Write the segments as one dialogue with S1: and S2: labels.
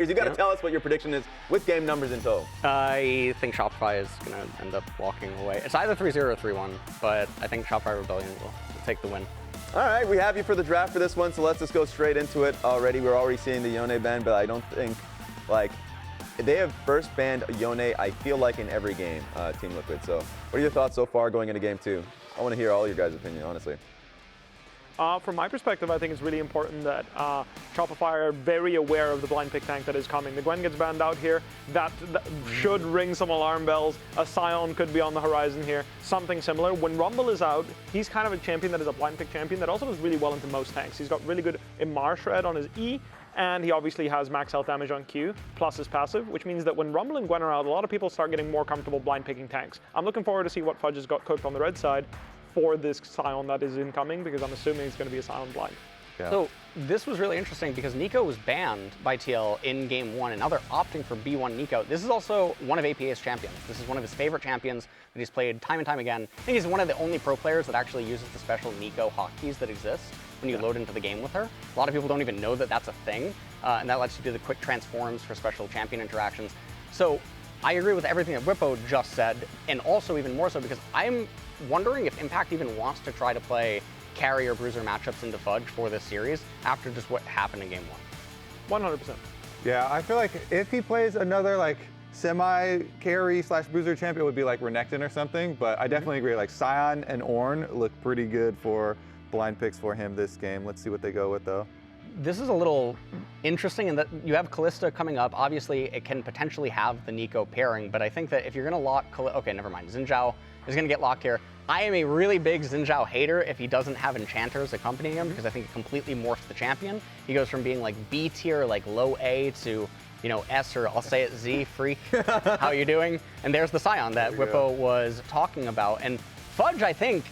S1: You got to tell us what your prediction is with game numbers in tow.
S2: I think Shopify is going to end up walking away. It's either 3-0 or 3-1, but I think Shopify Rebellion will take the win.
S1: All right, we have you for the draft for this one, so let's just go straight into it already. We're already seeing the Yone ban, but I don't think, like, they have first banned Yone, I feel like, in every game, Team Liquid. So what are your thoughts so far going into game 2? I want to hear all your guys' opinion, honestly.
S3: From my perspective, I think it's really important that Shopify are very aware of the blind pick tank that is coming. The Gwen gets banned out here. That should ring some alarm bells. A Sion could be on the horizon here. Something similar. When Rumble is out, he's kind of a champion that is a blind pick champion that also does really well into most tanks. He's got really good Imar Shred on his E, and he obviously has max health damage on Q, plus his passive, which means that when Rumble and Gwen are out, a lot of people start getting more comfortable blind picking tanks. I'm looking forward to see what Fudge has got cooked on the red side for this Sion that is incoming, because I'm assuming it's going to be a Sion blind.
S2: Yeah. So this was really interesting because Neeko was banned by TL in game 1, and now they're opting for B1 Neeko. This is also one of APA's champions. This is one of his favorite champions that he's played time and time again. I think he's one of the only pro players that actually uses the special Neeko hotkeys that exist when you load into the game with her. A lot of people don't even know that that's a thing, and that lets you do the quick transforms for special champion interactions. So I agree with everything that Whippo just said, and also even more so because I'm wondering if Impact even wants to try to play carry or bruiser matchups into Fudge for this series after just what happened in game 1.
S3: 100%.
S4: Yeah, I feel like if he plays another like semi-carry / bruiser champion, it would be like Renekton or something, but I definitely agree. Like Sion and Ornn look pretty good for blind picks for him this game. Let's see what they go with though.
S2: This is a little interesting in that you have Kalista coming up. Obviously, it can potentially have the Neeko pairing, but I think that if you're going to lock okay, never mind. Xin Zhao is going to get locked here. I am a really big Xin Zhao hater if he doesn't have enchanters accompanying him, because I think it completely morphs the champion. He goes from being like B tier, like low A, to, you know, S, or I'll say it Z, freak. How you doing? And there's the Sion that Whippo was talking about. And Fudge, I think,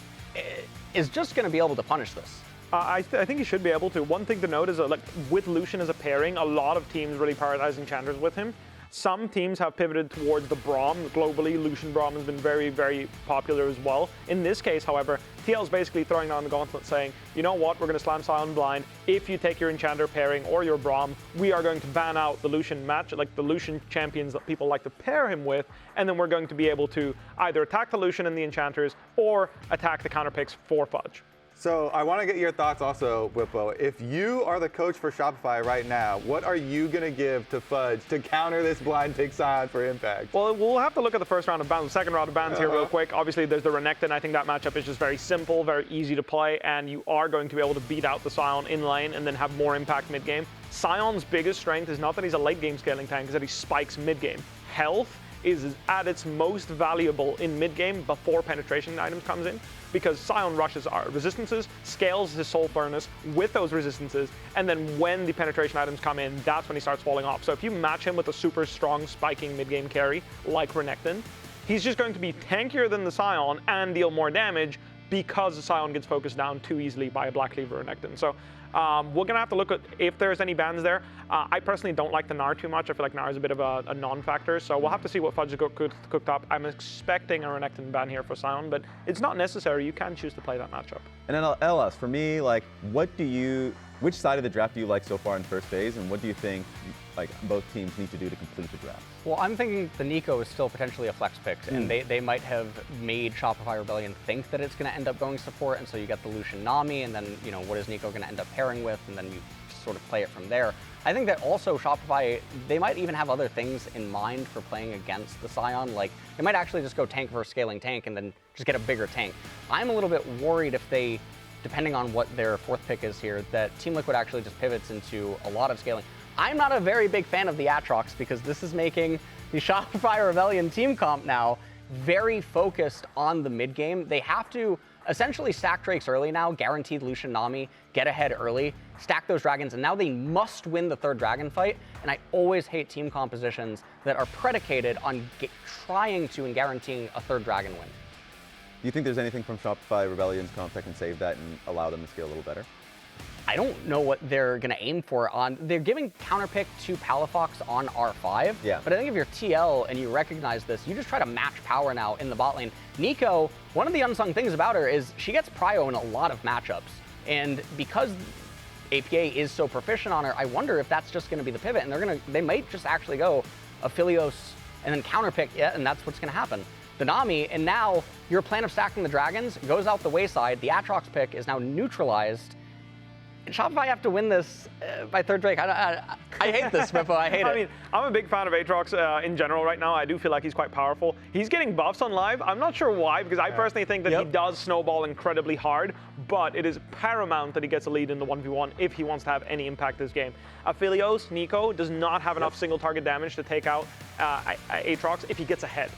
S2: is just going to be able to punish this.
S3: I think he should be able to. One thing to note is that, like, with Lucian as a pairing, a lot of teams really prioritize enchanters with him. Some teams have pivoted towards the Braum. Globally, Lucian Braum has been very, very popular as well. In this case, however, TL is basically throwing down the gauntlet saying, you know what, we're going to slam Sion blind. If you take your enchanter pairing or your Braum, we are going to ban out the Lucian match, like the Lucian champions that people like to pair him with, and then we're going to be able to either attack the Lucian and the enchanters or attack the counter picks for Fudge.
S4: So I want to get your thoughts also, Whippo. If you are the coach for Shopify right now, what are you going to give to Fudge to counter this blind pick Sion for Impact?
S3: Well, we'll have to look at the first round of bans, the second round of bans here real quick. Obviously, there's the Renekton. I think that matchup is just very simple, very easy to play, and you are going to be able to beat out the Sion in lane and then have more impact mid-game. Sion's biggest strength is not that he's a late-game scaling tank, it's that he spikes mid-game. Health is at its most valuable in mid-game before penetration items comes in, because Sion rushes our resistances, scales his Soul Furnace with those resistances, and then when the penetration items come in, that's when he starts falling off. So if you match him with a super strong spiking mid-game carry like Renekton, he's just going to be tankier than the Sion and deal more damage because the Sion gets focused down too easily by a Black Cleaver Renekton. So we're going to have to look at if there's any bans there. I personally don't like the Gnar too much. I feel like Gnar is a bit of a non-factor, so we'll have to see what Fudge has cooked up. I'm expecting a Renekton ban here for Sion, but it's not necessary. You can choose to play that matchup.
S1: And then LS, for me, like, which side of the draft do you like so far in first phase, and what do you think like both teams need to do to complete the draft?
S2: Well, I'm thinking the Neeko is still potentially a flex pick, and they might have made Shopify Rebellion think that it's going to end up going support, and so you get the Lucian Nami, and then, you know, what is Neeko going to end up pairing with, and then you sort of play it from there. I think that also Shopify, they might even have other things in mind for playing against the Sion. Like, they might actually just go tank versus scaling tank and then just get a bigger tank. I'm a little bit worried if they, depending on what their fourth pick is here, that Team Liquid actually just pivots into a lot of scaling. I'm not a very big fan of the Aatrox, because this is making the Shopify Rebellion team comp now very focused on the mid game. They have to essentially stack Drakes early now, guaranteed Lucian Nami, get ahead early, stack those dragons, and now they must win the third dragon fight. And I always hate team compositions that are predicated on trying to and guaranteeing a third dragon win.
S1: Do you think there's anything from Shopify Rebellion's comp that can save that and allow them to scale a little better?
S2: I don't know what they're going to aim for on. They're giving counterpick to Palafox on R5.
S1: Yeah.
S2: But I think if you're TL and you recognize this, you just try to match power now in the bot lane. Neeko, one of the unsung things about her is she gets prio in a lot of matchups. And because APA is so proficient on her, I wonder if that's just going to be the pivot, and they might just actually go Aphelios and then counterpick it, and that's what's going to happen. The Nami, and now your plan of stacking the dragons goes out the wayside. The Aatrox pick is now neutralized. And Shopify have to win this by third Drake. I hate this, Bvoy. I hate it.
S3: I mean, I'm a big fan of Aatrox in general right now. I do feel like he's quite powerful. He's getting buffs on live. I'm not sure why, because I personally think that he does snowball incredibly hard, but it is paramount that he gets a lead in the 1v1 if he wants to have any impact this game. Aphelios, Neeko, does not have enough single target damage to take out Aatrox if he gets ahead.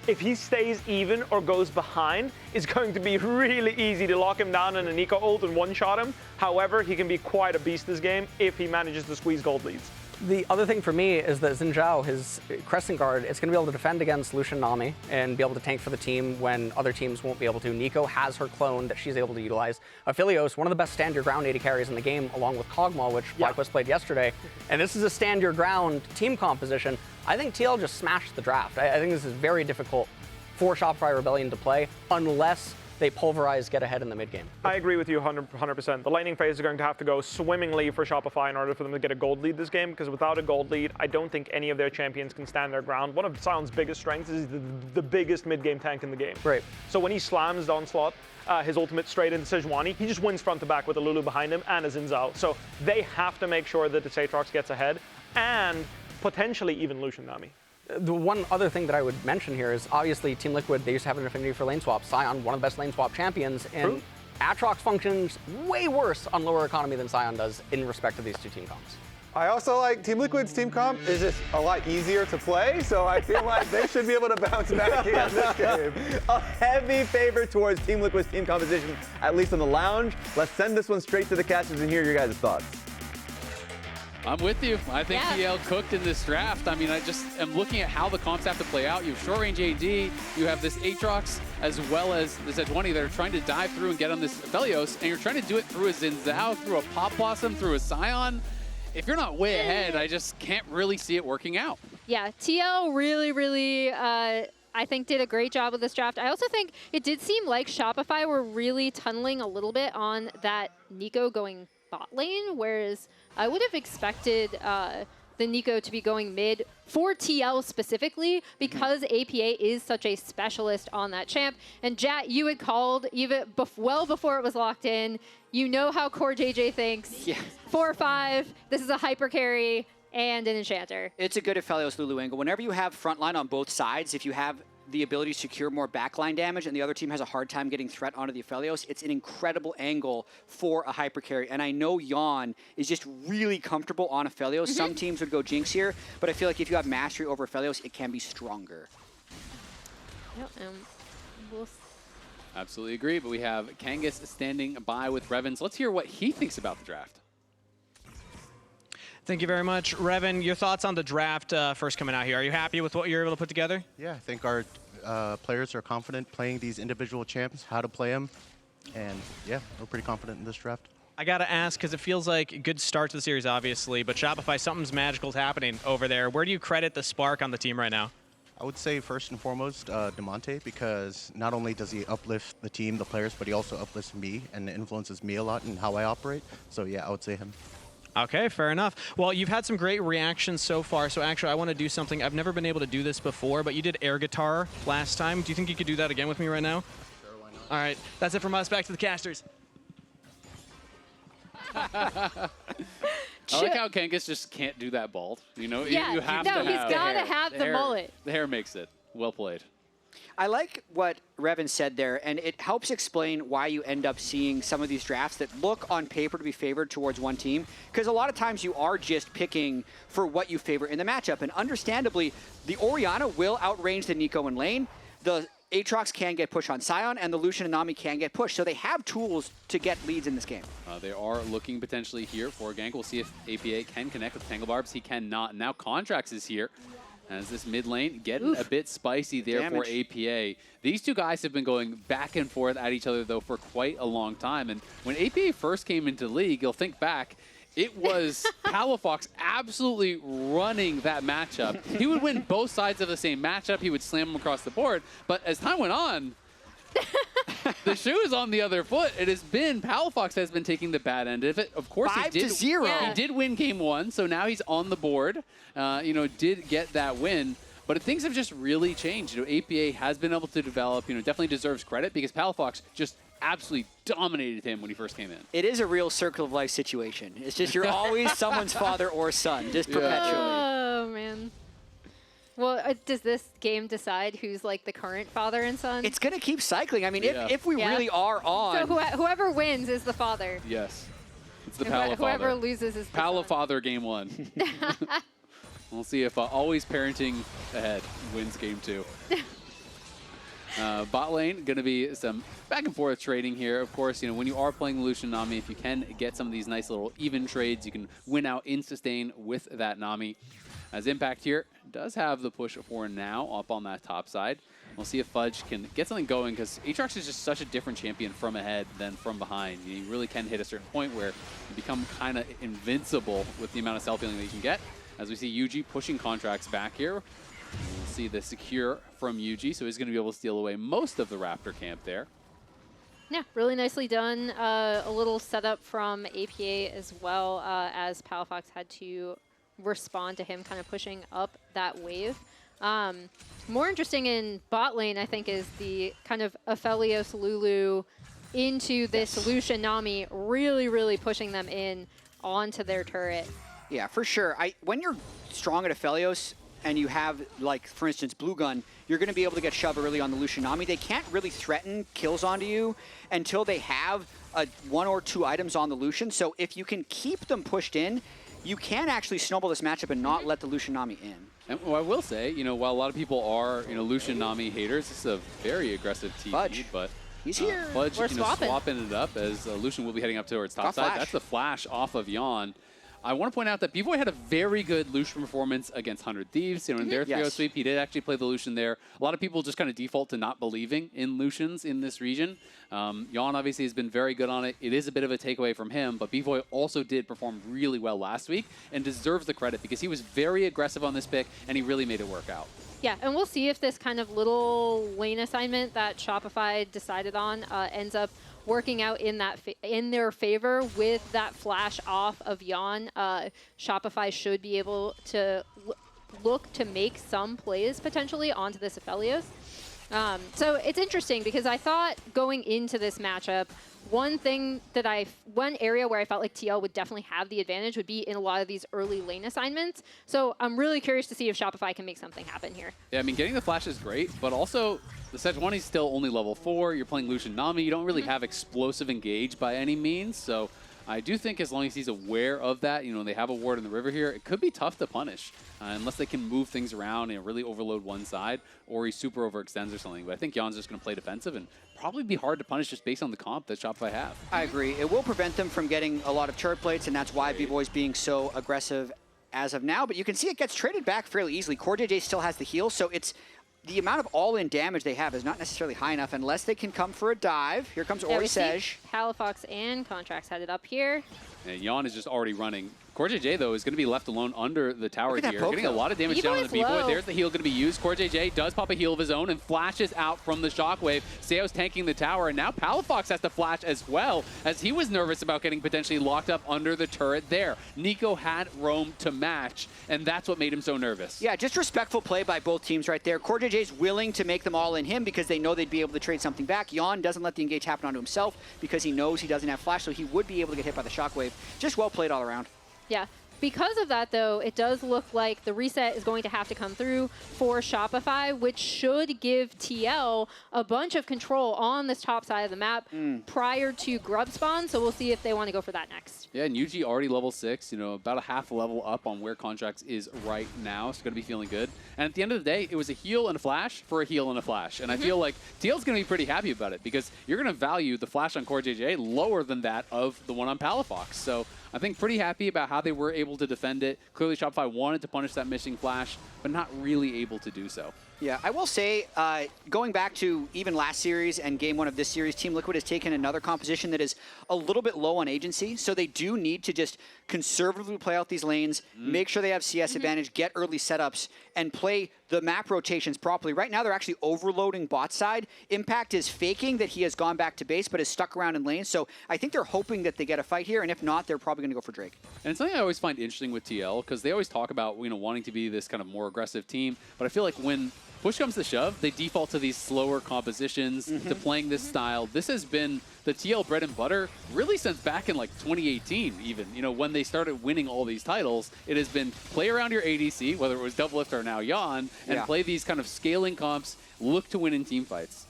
S3: If he stays even or goes behind, it's going to be really easy to lock him down in a Neeko ult and one-shot him. However, he can be quite a beast this game if he manages to squeeze gold leads.
S2: The other thing for me is that Zhao, his Crescent Guard, it's going to be able to defend against Lucian Nami and be able to tank for the team when other teams won't be able to. Neeko has her clone that she's able to utilize. Aphelios, one of the best stand your ground AD carries in the game, along with Kog'Maw, which FlyQuest played yesterday. And this is a stand your ground team composition. I think TL just smashed the draft. I think this is very difficult for Shopify Rebellion to play unless they pulverize, get ahead in the mid game.
S3: I agree with you 100%. The laning phase is going to have to go swimmingly for Shopify in order for them to get a gold lead this game, because without a gold lead, I don't think any of their champions can stand their ground. One of Sion's biggest strengths is the biggest mid-game tank in the game.
S2: Right.
S3: So when he slams the Onslaught, his ultimate straight into Sejuani, he just wins front to back with a Lulu behind him and a Zhao. So they have to make sure that the Aatrox gets ahead and potentially even Lucian Nami.
S2: The one other thing that I would mention here is obviously Team Liquid, they used to have an affinity for lane swaps. Sion, one of the best lane swap champions, and Aatrox functions way worse on lower economy than Sion does in respect to these two team comps.
S4: I also like Team Liquid's team comp is just a lot easier to play, so I feel like they should be able to bounce back in this game.
S1: A heavy favorite towards Team Liquid's team composition, at least on the lounge. Let's send this one straight to the casters and hear your guys' thoughts.
S5: I'm with you. I think TL cooked in this draft. I mean, I just am looking at how the comps have to play out. You have short-range AD, you have this Aatrox, as well as the Sejuani that are trying to dive through and get on this Aphelios, and you're trying to do it through a Zhao, through a Pop Blossom, through a Sion. If you're not way ahead, I just can't really see it working out.
S6: Yeah, TL really, I think did a great job with this draft. I also think it did seem like Shopify were really tunneling a little bit on that Neeko going bot lane, whereas I would have expected the Neeko to be going mid for TL specifically, because APA is such a specialist on that champ. And Jat, you had called even well before it was locked in. You know how CoreJJ thinks.
S7: Yeah.
S6: 4-5, this is a hyper carry and an enchanter.
S7: It's a good Aphelios Lulu angle. Whenever you have frontline on both sides, if you have the ability to secure more backline damage and the other team has a hard time getting threat onto the Aphelios, it's an incredible angle for a hyper carry. And I know Yeon is just really comfortable on Aphelios. Some teams would go Jinx here, but I feel like if you have mastery over Aphelios, it can be stronger.
S6: Yep, we'll
S5: Absolutely agree, but we have Kangas standing by with Revan. So let's hear what he thinks about the draft.
S8: Thank you very much. Revan, your thoughts on the draft first coming out here. Are you happy with what you're able to put together?
S9: Yeah, I think our players are confident playing these individual champs, how to play them. And yeah, we're pretty confident in this draft.
S8: I got to ask, because it feels like a good start to the series, obviously, but Shopify, something's magical is happening over there. Where do you credit the spark on the team right now?
S9: I would say first and foremost, Demonte, because not only does he uplift the team, the players, but he also uplifts me and influences me a lot in how I operate. So yeah, I would say him.
S8: Okay, fair enough. Well, you've had some great reactions so far, so actually I want to do something. I've never been able to do this before, but you did air guitar last time. Do you think you could do that again with me right now?
S9: Sure, why not?
S8: All right, that's it from us. Back to the casters.
S5: I like how Kangas just can't do that bald. You know,
S6: yeah,
S5: you have
S6: no,
S5: to
S6: he's
S5: have
S6: got to
S5: the
S6: have the
S5: hair,
S6: mullet.
S5: The hair makes it. Well played.
S7: I like what Revan said there, and it helps explain why you end up seeing some of these drafts that look on paper to be favored towards one team, because a lot of times you are just picking for what you favor in the matchup, and understandably, the Orianna will outrange the Neeko in lane. The Aatrox can get pushed on Sion, and the Lucian and Nami can get pushed, so they have tools to get leads in this game.
S5: They are looking potentially here for a gank. We'll see if APA can connect with Tangle Barbs. He cannot. Now Contractz is here. As this mid lane getting a bit spicy there for APA. These two guys have been going back and forth at each other, though, for quite a long time. And when APA first came into League, you'll think back, it was Palafox absolutely running that matchup. He would win both sides of the same matchup. He would slam them across the board. But as time went on, the shoe is on the other foot. It has been, Palafox has been taking the bad end of it. Of course,
S7: 5-0.
S5: He did win game 1, so now he's on the board. Did get that win. But things have just really changed. APA has been able to develop, definitely deserves credit because Palafox just absolutely dominated him when he first came in.
S7: It is a real circle of life situation. It's just you're always someone's father or son, just perpetually.
S6: Oh, man. Well, does this game decide who's like the current father and son?
S7: It's going to keep cycling. I mean, if we really are on...
S6: So whoever wins is the father.
S5: Yes. It's the
S6: And
S5: Palafather.
S6: whoever loses is the
S5: Palafather game 1. We'll see if always parenting ahead wins game 2. Bot lane, going to be some back and forth trading here. Of course, when you are playing Lucian Nami, if you can get some of these nice little even trades, you can win out in sustain with that Nami. As Impact here does have the push for now up on that top side. We'll see if Fudge can get something going because Aatrox is just such a different champion from ahead than from behind. You really can hit a certain point where you become kind of invincible with the amount of self-healing that you can get. As we see Yuuji pushing Contractz back here. We'll see the secure from Yuuji, so he's going to be able to steal away most of the Raptor camp there.
S6: Yeah, really nicely done. A little setup from APA as well, as Palafox had to respond to him kind of pushing up that wave. More interesting in bot lane, I think, is the kind of Aphelios Lulu into this Lucian Nami, really, really pushing them in onto their turret.
S7: Yeah, for sure. When you're strong at Aphelios and you have, like, for instance, Blue Gun, you're going to be able to get shoved early on the Lucian Nami. They can't really threaten kills onto you until they have 1 or 2 items on the Lucian. So if you can keep them pushed in, you can actually snowball this matchup and not let the Lucian Nami in.
S5: And I will say, while a lot of people are, Lucian Nami haters, this is a very aggressive TP,
S7: Fudge.
S5: but
S7: He's here.
S5: Fudge,
S6: We're
S5: swapping it up as Lucian will be heading up towards top side.
S7: Flash.
S5: That's the flash off of Yeon. I want to point out that Bvoy had a very good Lucian performance against 100 Thieves. In their 3-0 sweep, he did actually play the Lucian there. A lot of people just kind of default to not believing in Lucians in this region. Yeon obviously has been very good on it. It is a bit of a takeaway from him, but Bvoy also did perform really well last week and deserves the credit because he was very aggressive on this pick and he really made it work out.
S6: Yeah, and we'll see if this kind of little lane assignment that Shopify decided on ends up working out in their favor with that flash off of Yeon. Shopify should be able to look to make some plays potentially onto this Aphelios. So it's interesting because I thought going into this matchup, one area where I felt like TL would definitely have the advantage would be in a lot of these early lane assignments. So I'm really curious to see if Shopify can make something happen here.
S5: Yeah, I mean, getting the flash is great, but also the Sejuani is still only level 4. You're playing Lucian Nami. You don't really have explosive engage by any means. So I do think as long as he's aware of that, they have a ward in the river here, it could be tough to punish unless they can move things around and really overload one side or he super overextends or something. But I think Yeon's just going to play defensive and probably be hard to punish just based on the comp that Shopify have.
S7: I agree. It will prevent them from getting a lot of turret plates, and that's why Bvoy's being so aggressive as of now. But you can see it gets traded back fairly easily. CoreJJ still has the heal, so it's the amount of all-in damage they have is not necessarily high enough unless they can come for a dive. Here comes Ori Sej.
S6: Palafox and Contractz headed up here.
S5: And Yeon is just already running. CoreJJ, though, is going to be left alone under the tower here. Getting a lot of damage down on the Bvoy. There's the heal going to be used. CoreJJ does pop a heal of his own and flashes out from the shockwave. Seo's tanking the tower, and now Palafox has to flash as well, as he was nervous about getting potentially locked up under the turret there. Neeko had roam to match, and that's what made him so nervous.
S7: Yeah, just respectful play by both teams right there. CoreJJ's willing to make them all in him because they know they'd be able to trade something back. Yeon doesn't let the engage happen onto himself because he knows he doesn't have flash, so he would be able to get hit by the shockwave. Just well played all around.
S6: Yeah. Because of that, though, it does look like the reset is going to have to come through for Shopify, which should give TL a bunch of control on this top side of the map prior to grub spawn. So we'll see if they want to go for that next.
S5: Yeah, and Yuuji already level 6, about a half level up on where Contractz is right now. So going to be feeling good. And at the end of the day, it was a heal and a flash for a heal and a flash. And I feel like TL's going to be pretty happy about it because you're going to value the flash on CoreJJ lower than that of the one on Palafox. So I think pretty happy about how they were able to defend it. Clearly, Shopify wanted to punish that missing flash, but not really able to do so.
S7: Yeah, I will say, going back to even last series and game 1 of this series, Team Liquid has taken another composition that is a little bit low on agency, so they do need to just conservatively play out these lanes, make sure they have CS advantage, get early setups, and play the map rotations properly. Right now, they're actually overloading bot side. Impact is faking that he has gone back to base, but is stuck around in lane. So I think they're hoping that they get a fight here, and if not, they're probably going to go for Drake.
S5: And it's something I always find interesting with TL, because they always talk about, you know, wanting to be this kind of more aggressive team. But I feel like when push comes to shove, they default to these slower compositions, to playing this style. This has been the TL bread and butter really since back in like 2018 even. You know, when they started winning all these titles, it has been play around your ADC, whether it was Doublelift or now Yeon, and play these kind of scaling comps, look to win in team fights.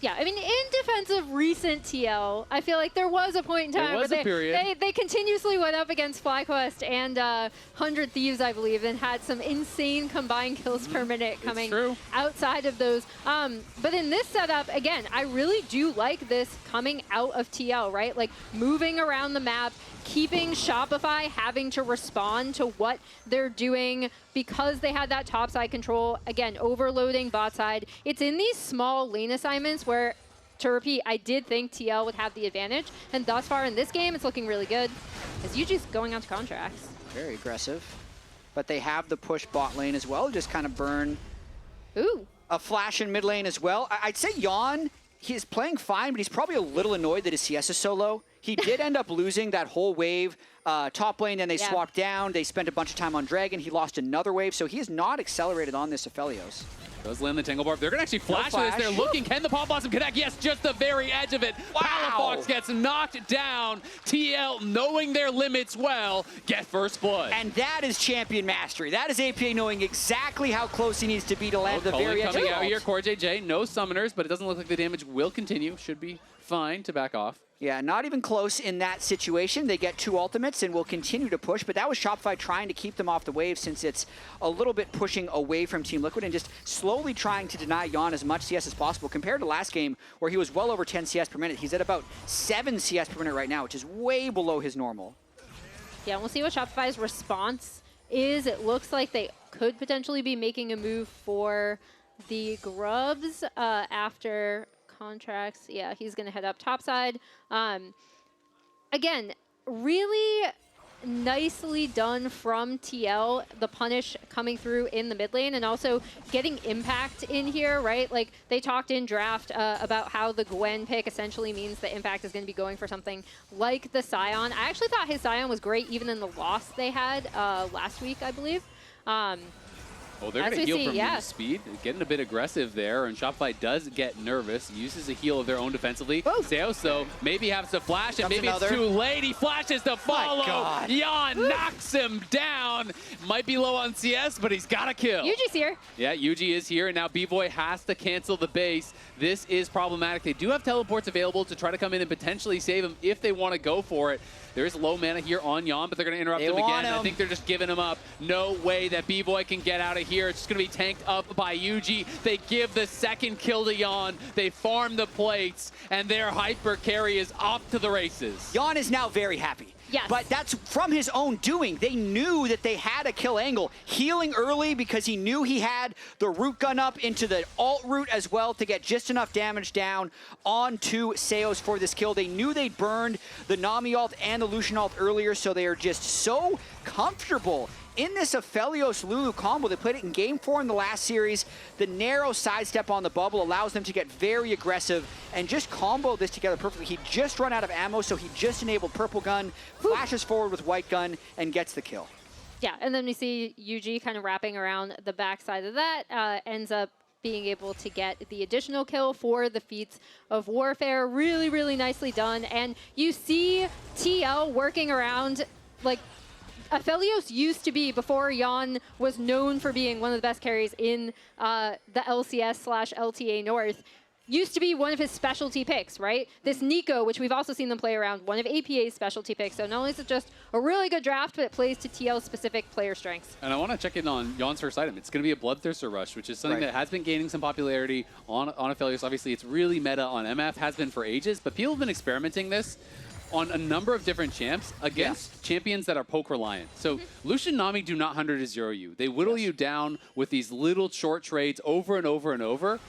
S6: Yeah, I mean, in defense of recent TL, I feel like there was a point in time where they continuously went up against FlyQuest and 100 Thieves, I believe, and had some insane combined kills per minute coming outside of those. But in this setup, again, I really do like this coming out of TL, right? Like moving around the map, keeping Shopify having to respond to what they're doing because they had that top side control. Again, overloading bot side. It's in these small lane assignments where, to repeat, I did think TL would have the advantage. And thus far in this game, it's looking really good. As Yuuji's going on to Contractz.
S7: Very aggressive. But they have the push bot lane as well. Just kind of burn a flash in mid lane as well. I'd say Yeon, he's playing fine, but he's probably a little annoyed that his CS is so low. He did end up losing that whole wave top lane, then they swapped down. They spent a bunch of time on Dragon. He lost another wave, so he is not accelerated on this Aphelios.
S5: Does land the Tangle Barb. They're going to actually flash this. They're looking. Can the Pop Blossom connect? Yes, just the very edge of it. Palafox gets knocked down. TL, knowing their limits well, get first blood.
S7: And that is champion mastery. That is APA knowing exactly how close he needs to be to land the very edge.
S5: Coming out here, CoreJJ, no summoners, but it doesn't look like the damage will continue. Should be fine to back off.
S7: Yeah, not even close in that situation. They get 2 ultimates and will continue to push, but that was Shopify trying to keep them off the wave since it's a little bit pushing away from Team Liquid and just slowly trying to deny Yeon as much CS as possible compared to last game where he was well over 10 CS per minute. He's at about 7 CS per minute right now, which is way below his normal.
S6: Yeah, we'll see what Shopify's response is. It looks like they could potentially be making a move for the Grubs after Contractz. Yeah, he's going to head up topside. Again, really nicely done from TL, the punish coming through in the mid lane and also getting impact in here, right? Like they talked in draft about how the Gwen pick essentially means that impact is going to be going for something like the Sion. I actually thought his Sion was great even in the loss they had last week, I believe.
S5: Oh, they're going to heal from speed, getting a bit aggressive there, and Shopify does get nervous, uses a heal of their own defensively. Zeus, though, maybe has to flash, and maybe it's too late. He flashes to follow. Yeon knocks him down. Might be low on CS, but he's got a kill.
S6: Yuuji's here.
S5: Yeah, Yuuji is here, and now Bvoy has to cancel the base. This is problematic. They do have teleports available to try to come in and potentially save him if they want to go for it. There is low mana here on Yeon, but they're going to interrupt him again. I think they're just giving him up. No way that Bvoy can get out of here. It's just going to be tanked up by Yuuji. They give the second kill to Yeon. They farm the plates, and their hyper carry is off to the races.
S7: Yeon is now very happy.
S6: Yes.
S7: But that's from his own doing. They knew that they had a kill angle. Healing early because he knew he had the root gun up into the alt root as well to get just enough damage down onto Seos for this kill. They knew they'd burned the Nami ult and the Lucian ult earlier, so they are just so comfortable in this Aphelios Lulu combo. They played it in Game 4 in the last series. The narrow sidestep on the bubble allows them to get very aggressive and just combo this together perfectly. He just run out of ammo, so he just enabled purple gun, flashes forward with white gun, and gets the kill.
S6: Yeah, and then we see Yuuji kind of wrapping around the backside of that, ends up being able to get the additional kill for the feats of warfare. Really, really nicely done. And you see TL working around, like, Aphelios used to be, before Yeon was known for being one of the best carries in the LCS/LTA North, used to be one of his specialty picks, right? This Neeko, which we've also seen them play around, one of APA's specialty picks. So not only is it just a really good draft, but it plays to TL's specific player strengths.
S5: And I want to check in on Yeon's first item. It's going to be a Bloodthirster Rush, which is something that has been gaining some popularity on Aphelios. Obviously, it's really meta on MF, has been for ages, but people have been experimenting this on a number of different champs against champions that are poke reliant. So Lucian Nami do not 100 to 0 you. They whittle you down with these little short trades over and over and over.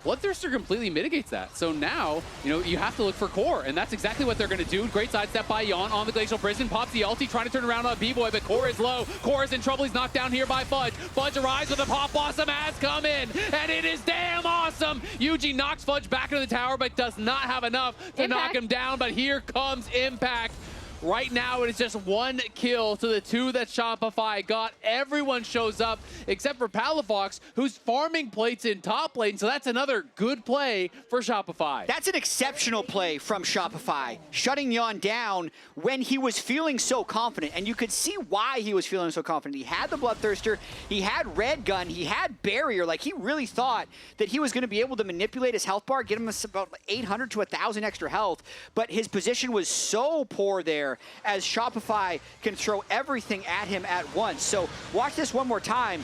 S5: Bloodthirster completely mitigates that. So now, you have to look for Core, and that's exactly what they're going to do. Great sidestep by Yeon on the Glacial Prison. Pops the ulti, trying to turn around on Bvoy, but Core is low. Core is in trouble. He's knocked down here by Fudge. Fudge arrives with a pop. Awesome has come in, and it is damn awesome. Yuuji knocks Fudge back into the tower, but does not have enough to knock him down. But here comes Impact. Right now, it is just 1 kill to the 2 that Shopify got. Everyone shows up except for Palafox, who's farming plates in top lane. So that's another good play for Shopify.
S7: That's an exceptional play from Shopify, shutting Yeon down when he was feeling so confident. And you could see why he was feeling so confident. He had the Bloodthirster, he had Red Gun, he had Barrier. Like, he really thought that he was going to be able to manipulate his health bar, get him about 800 to 1,000 extra health. But his position was so poor there, as Shopify can throw everything at him at once. So watch this one more time.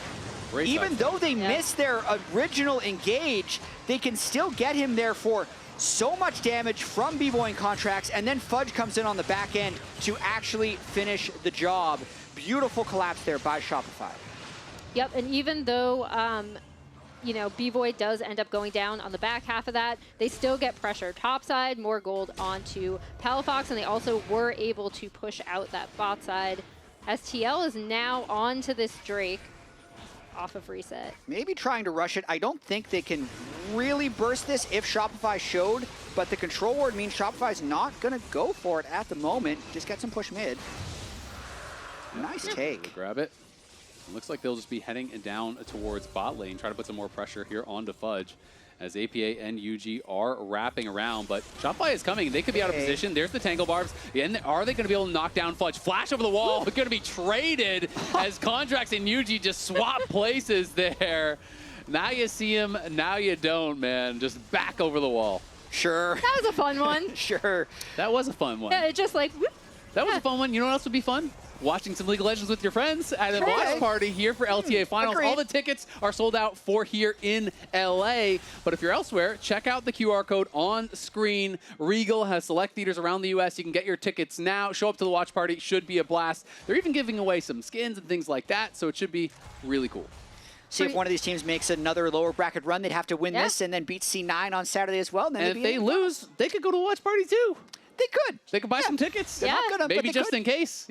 S7: Even though they missed their original engage, they can still get him there for so much damage from Bvoy and Contractz, and then Fudge comes in on the back end to actually finish the job. Beautiful collapse there by Shopify.
S6: Yep, and even though Bvoy does end up going down on the back half of that, they still get pressure topside, more gold onto Palafox, and they also were able to push out that bot side. STL is now on to this Drake off of reset.
S7: Maybe trying to rush it. I don't think they can really burst this if Shopify showed, but the control ward means Shopify's not going to go for it at the moment. Just get some push mid. Nice take.
S5: Grab it. Looks like they'll just be heading down towards bot lane, try to put some more pressure here onto Fudge as APA and Yuuji are wrapping around. But Shopify is coming. They could be out of position. There's the Tangle Barbs. And are they going to be able to knock down Fudge? Flash over the wall. They're going to be traded as Contractz and Yuuji just swap places there. Now you see him, now you don't, man. Just back over the wall.
S7: Sure.
S6: That was a fun one.
S7: Sure.
S5: That was a fun one.
S6: Yeah, just like, whoop.
S5: That was a fun one. You know what else would be fun? Watching some League of Legends with your friends at a watch party here for LTA Finals.
S7: Agreed.
S5: All the tickets are sold out for here in LA. But if you're elsewhere, check out the QR code on screen. Regal has select theaters around the US. You can get your tickets now. Show up to the watch party. Should be a blast. They're even giving away some skins and things like that, so it should be really cool.
S7: See if one of these teams makes another lower bracket run. They'd have to win this and then beat C9 on Saturday as well. And,
S5: if they lose, they could go to a watch party too.
S7: They could.
S5: They could buy some tickets.
S6: They're not
S7: gonna,
S5: maybe just in case,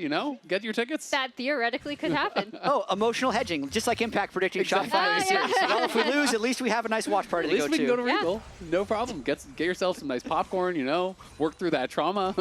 S5: get your tickets.
S6: That theoretically could happen.
S7: Oh, emotional hedging, just like Impact predicting Shopify in the series. Well, if we lose, at least we have a nice watch party to go to.
S5: At least we can go to Regal. No problem. Get yourself some nice popcorn, work through that trauma.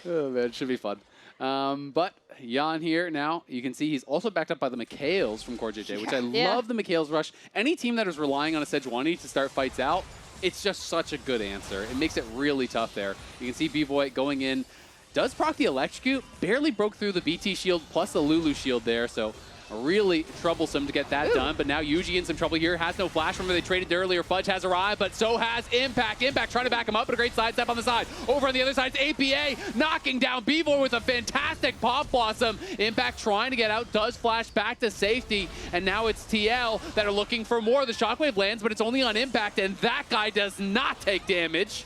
S5: Oh, man, it should be fun. But Yeon here now, you can see he's also backed up by the Mikhails from CoreJJ, which I love the Mikhails rush. Any team that is relying on a Sejuani to start fights out, it's just such a good answer. It makes it really tough there. You can see Bvoy going in. Does proc the electrocute, barely broke through the BT shield plus the Lulu shield there, so really troublesome to get that done. But now Yuuji in some trouble here, has no flash. Remember they traded earlier. Fudge has arrived, but so has Impact. Impact trying to back him up, but a great sidestep on the side. Over on the other side, it's APA knocking down Bvoy with a fantastic pop blossom. Impact trying to get out, does flash back to safety, and now it's TL that are looking for more. The shockwave lands, but it's only on Impact, and that guy does not take damage.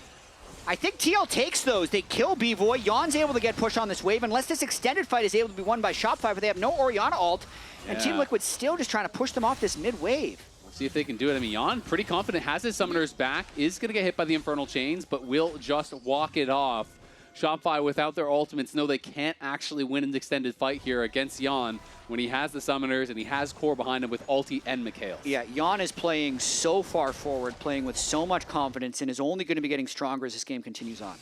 S7: I think TL takes those. They kill Bvoy. Yeon's able to get pushed on this wave, unless this extended fight is able to be won by Shopify, but they have no Orianna ult, and Team Liquid's still just trying to push them off this mid-wave.
S5: We'll see if they can do it. I mean, Yeon, pretty confident, has his summoners back, is going to get hit by the Infernal Chains, but will just walk it off. Shopify, without their ultimates, know they can't actually win an extended fight here against Yeon when he has the summoners and he has Core behind him with ulti and Mikhail.
S7: Yeah, Yeon is playing so far forward, playing with so much confidence, and is only going to be getting stronger as this game continues on.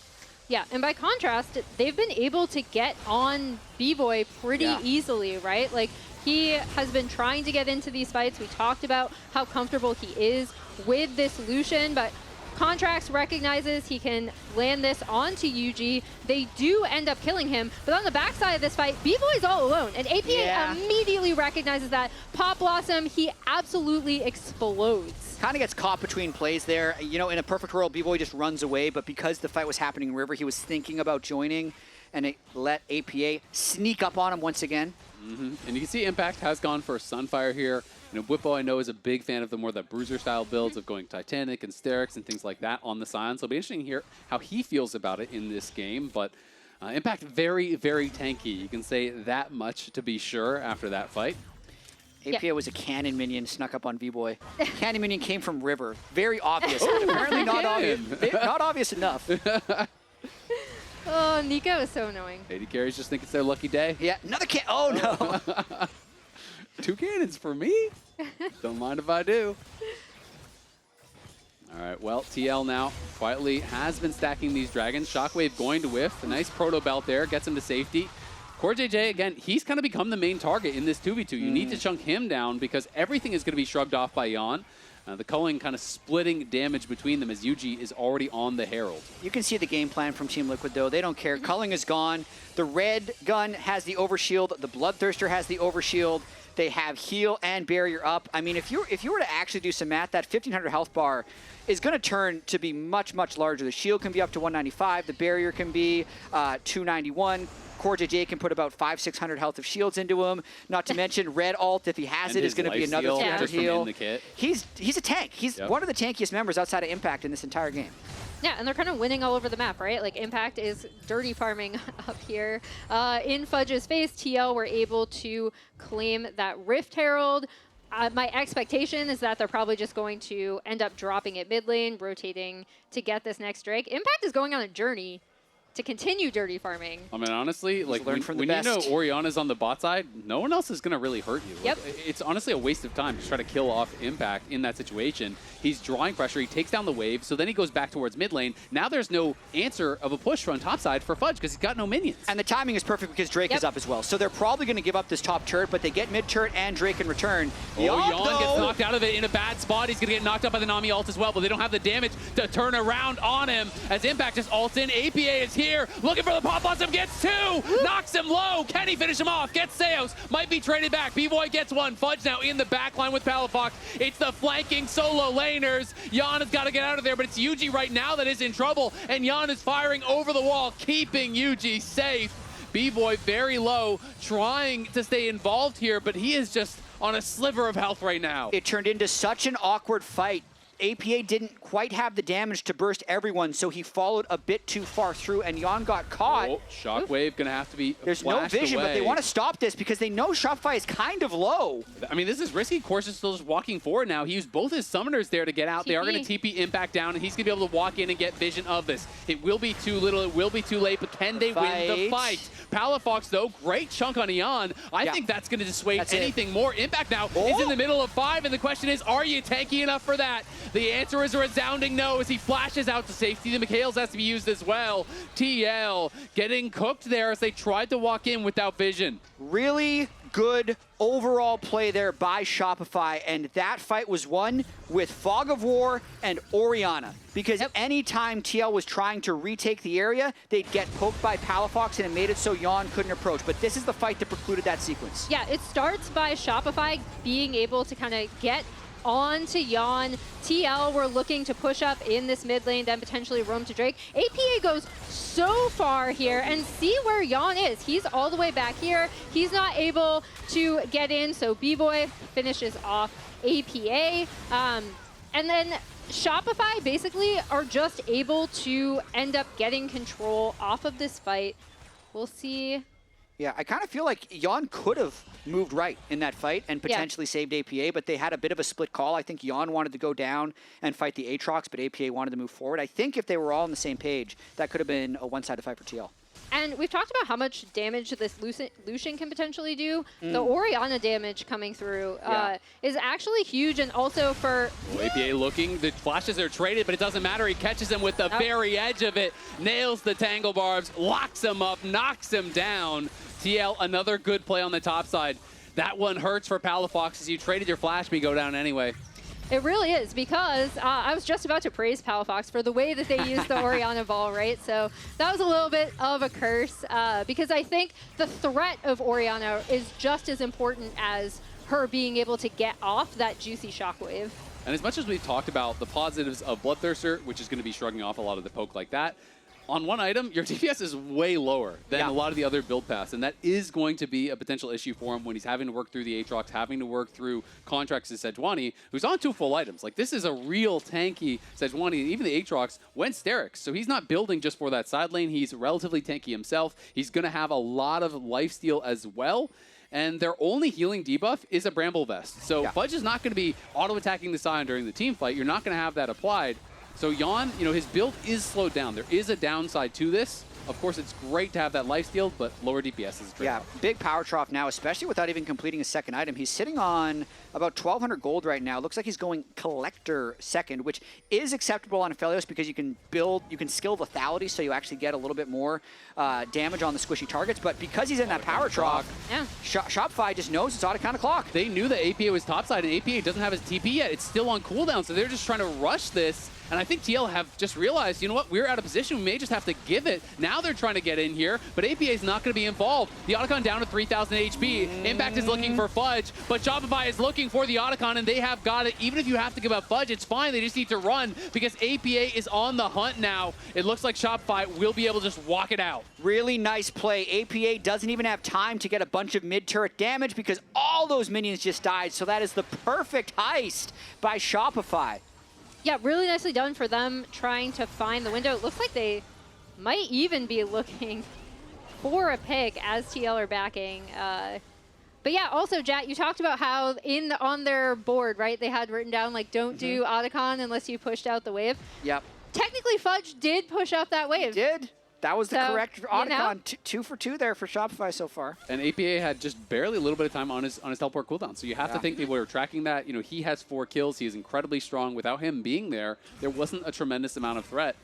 S6: Yeah, and by contrast, they've been able to get on Bvoy pretty easily, right? Like, he has been trying to get into these fights. We talked about how comfortable he is with this Lucian, but Contractz recognizes he can land this onto Yuuji. They do end up killing him, but on the backside of this fight, Bvoy's all alone, and APA immediately recognizes that. Pop Blossom, he absolutely explodes.
S7: Kind of gets caught between plays there. In a perfect world, Bvoy just runs away, but because the fight was happening in River, he was thinking about joining, and it let APA sneak up on him once again.
S5: And you can see Impact has gone for Sunfire here. Bvoy, I know, is a big fan of the more that Bruiser-style builds of going Titanic and Sterix and things like that on the Sion. So it'll be interesting to hear how he feels about it in this game. But Impact very, very tanky. You can say that much to be sure after that fight.
S7: APA was a cannon minion snuck up on Bvoy. Cannon minion came from River. Very obvious, but apparently not obvious. Not obvious enough.
S6: Oh, Neeko is so annoying.
S5: AD carries just think it's their lucky day.
S7: Yeah, another cannon. Oh, no.
S5: 2 cannons for me? Don't mind if I do. All right, well, TL now quietly has been stacking these dragons. Shockwave going to whiff. A nice proto belt there, gets him to safety. CoreJJ, again, he's kind of become the main target in this 2v2. You need to chunk him down because everything is going to be shrugged off by Yeon. The culling kind of splitting damage between them as Yuuji is already on the Herald.
S7: You can see the game plan from Team Liquid, though. They don't care. Culling is gone. The red gun has the overshield. The Bloodthirster has the overshield. They have heal and barrier up. I mean, if you were to actually do some math, that 1,500 health bar is going to turn to be much, much larger. The shield can be up to 195. The barrier can be 291. CoreJJ can put about 500-600 health of shields into him. Not to mention red alt, if he has it, is going to be another 300 heal. He's a tank. He's one of the tankiest members outside of Impact in this entire game.
S6: Yeah, and they're kind of winning all over the map, right? Like, Impact is dirty farming up here. In Fudge's face, TL were able to claim that Rift Herald. My expectation is that they're probably just going to end up dropping it mid lane, rotating to get this next Drake. Impact is going on a journey to continue dirty farming.
S5: I mean, honestly, like when you know Orianna's on the bot side, no one else is going to really hurt you.
S6: Yep.
S5: Like, it's honestly a waste of time to try to kill off Impact in that situation. He's drawing pressure, he takes down the wave, so then he goes back towards mid lane. Now there's no answer of a push from top side for Fudge because he's got no minions.
S7: And the timing is perfect because Drake is up as well. So they're probably going to give up this top turret, but they get mid turret and Drake in return.
S5: Yeon gets knocked out of it in a bad spot. He's going to get knocked up by the Nami ult as well, but they don't have the damage to turn around on him as Impact just ults in. APA is here, looking for the pop on him, gets 2, knocks him low. Can he finish him off? Gets Seos, might be traded back. Bvoy gets 1. Fudge now in the back line with Palafox. It's the flanking solo laners. Yeon has got to get out of there, but it's Yuuji right now that is in trouble, and Yeon is firing over the wall, keeping Yuuji safe. Bvoy very low, trying to stay involved here, but he is just on a sliver of health right now.
S7: It turned into such an awkward fight. APA didn't quite have the damage to burst everyone, so he followed a bit too far through, and Yeon got caught.
S5: Oh, Shockwave gonna have to be
S7: There's no vision,
S5: away.
S7: But they want to stop this because they know Shopify is kind of low.
S5: I mean, this is risky. Course is still just walking forward now. He used both his summoners there to get out. They are going to TP Impact down, and he's going to be able to walk in and get vision of this. It will be too little, it will be too late, but can they win the fight? Palafox, though, great chunk on Yeon. I think that's going to dissuade anything more. Impact now is in the middle of 5, and the question is, are you tanky enough for that? The answer is a resounding no as he flashes out to safety. The McHale's has to be used as well. TL getting cooked there as they tried to walk in without vision.
S7: Really good overall play there by Shopify, and that fight was won with Fog of War and Orianna. Because anytime TL was trying to retake the area, they'd get poked by Palafox, and it made it so Yeon couldn't approach. But this is the fight that precluded that sequence.
S6: Yeah, it starts by Shopify being able to kind of get on to Yeon. TL were looking to push up in this mid lane, then potentially roam to Drake. APA goes so far here, and see where Yeon is. He's all the way back here. He's not able to get in, so Bvoy finishes off APA. And then Shopify basically are just able to end up getting control off of this fight. We'll see.
S7: Yeah, I kind of feel like Yeon could have moved right in that fight and potentially saved APA, but they had a bit of a split call. I think Yeon wanted to go down and fight the Aatrox, but APA wanted to move forward. I think if they were all on the same page, that could have been a one-sided fight for TL.
S6: And we've talked about how much damage this Lucian can potentially do. The Orianna damage coming through is actually huge, and also for...
S5: APA looking, the flashes are traded, but it doesn't matter. He catches him with the very edge of it, nails the tangle barbs, locks him up, knocks him down. TL, another good play on the top side. That one hurts for Palafox as you traded your flash, but you go down anyway.
S6: It really is, because I was just about to praise Palafox for the way that they used the Orianna ball, right? So that was a little bit of a curse, because I think the threat of Orianna is just as important as her being able to get off that juicy shockwave.
S5: And as much as we've talked about the positives of Bloodthirster, which is going to be shrugging off a lot of the poke like that, on one item, your DPS is way lower than a lot of the other build paths, and that is going to be a potential issue for him when he's having to work through the Aatrox, having to work through Contractz and Sejuani, who's on 2 full items. Like, this is a real tanky Sejuani, and even the Aatrox went Sterix, so he's not building just for that side lane. He's relatively tanky himself. He's going to have a lot of lifesteal as well. and their only healing debuff is a Bramble Vest. So Fudge is not going to be auto-attacking the Sion during the team fight. You're not going to have that applied. So Yeon, his build is slowed down. There is a downside to this. Of course, it's great to have that lifesteal, but lower DPS is a trade-off.
S7: Yeah, big power trough now, especially without even completing a second item. He's sitting on about 1,200 gold right now. Looks like he's going Collector second, which is acceptable on Aphelios because you can skill lethality, so you actually get a little bit more damage on the squishy targets. But because he's in that power trough, Shopify just knows it's Otacon o'clock.
S5: They knew that APA was topside, and APA doesn't have his TP yet. It's still on cooldown, so they're just trying to rush this. And I think TL have just realized, you know what, we're out of position. We may just have to give it. Now they're trying to get in here, but APA is not going to be involved. The Otacon down to 3,000 HP. Impact is looking for Fudge, but Shopify is looking for the Otacon, and they have got it. Even if you have to give up Fudge, it's fine. They just need to run because APA is on the hunt now. It looks like Shopify will be able to just walk it out.
S7: Really nice play. APA doesn't even have time to get a bunch of mid-turret damage because all those minions just died. So that is the perfect heist by Shopify.
S6: Yeah, really nicely done for them trying to find the window. It looks like they might even be looking for a pick as TL are backing. But yeah, also, Jat, you talked about how on their board, right, they had written down, like, don't do Otacon unless you pushed out the wave.
S7: Yep.
S6: Technically, Fudge did push up that wave.
S7: He did. That was the correct Otacon. 2 for 2 there for Shopify so far.
S5: And APA had just barely a little bit of time on his teleport cooldown. So you have to think they were tracking that. He has 4 kills. He is incredibly strong. Without him being there, there wasn't a tremendous amount of threat.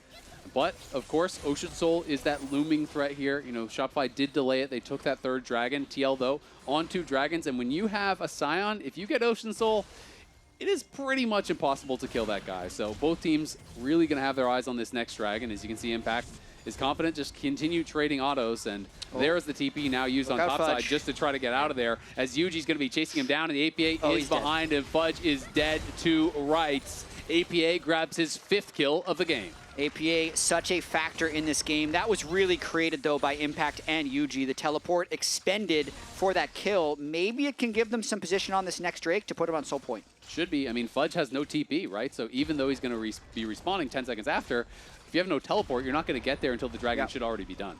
S5: But, of course, Ocean Soul is that looming threat here. Shopify did delay it. They took that 3rd dragon. TL, though, on 2 dragons. And when you have a Sion, if you get Ocean Soul, it is pretty much impossible to kill that guy. So both teams really going to have their eyes on this next dragon. As you can see, Impact is confident, just continue trading autos, and there's the TP now used on top side just to try to get out of there, as Yuuji's going to be chasing him down, and the APA is behind him. Fudge is dead to rights. APA grabs his 5th kill of the game.
S7: APA, such a factor in this game. That was really created, though, by Impact and Yuuji. The teleport expended for that kill. Maybe it can give them some position on this next Drake to put him on soul point.
S5: Should be. I mean, Fudge has no TP, right? So even though he's going to be respawning 10 seconds after, if you have no teleport, you're not going to get there until the dragon should already be done.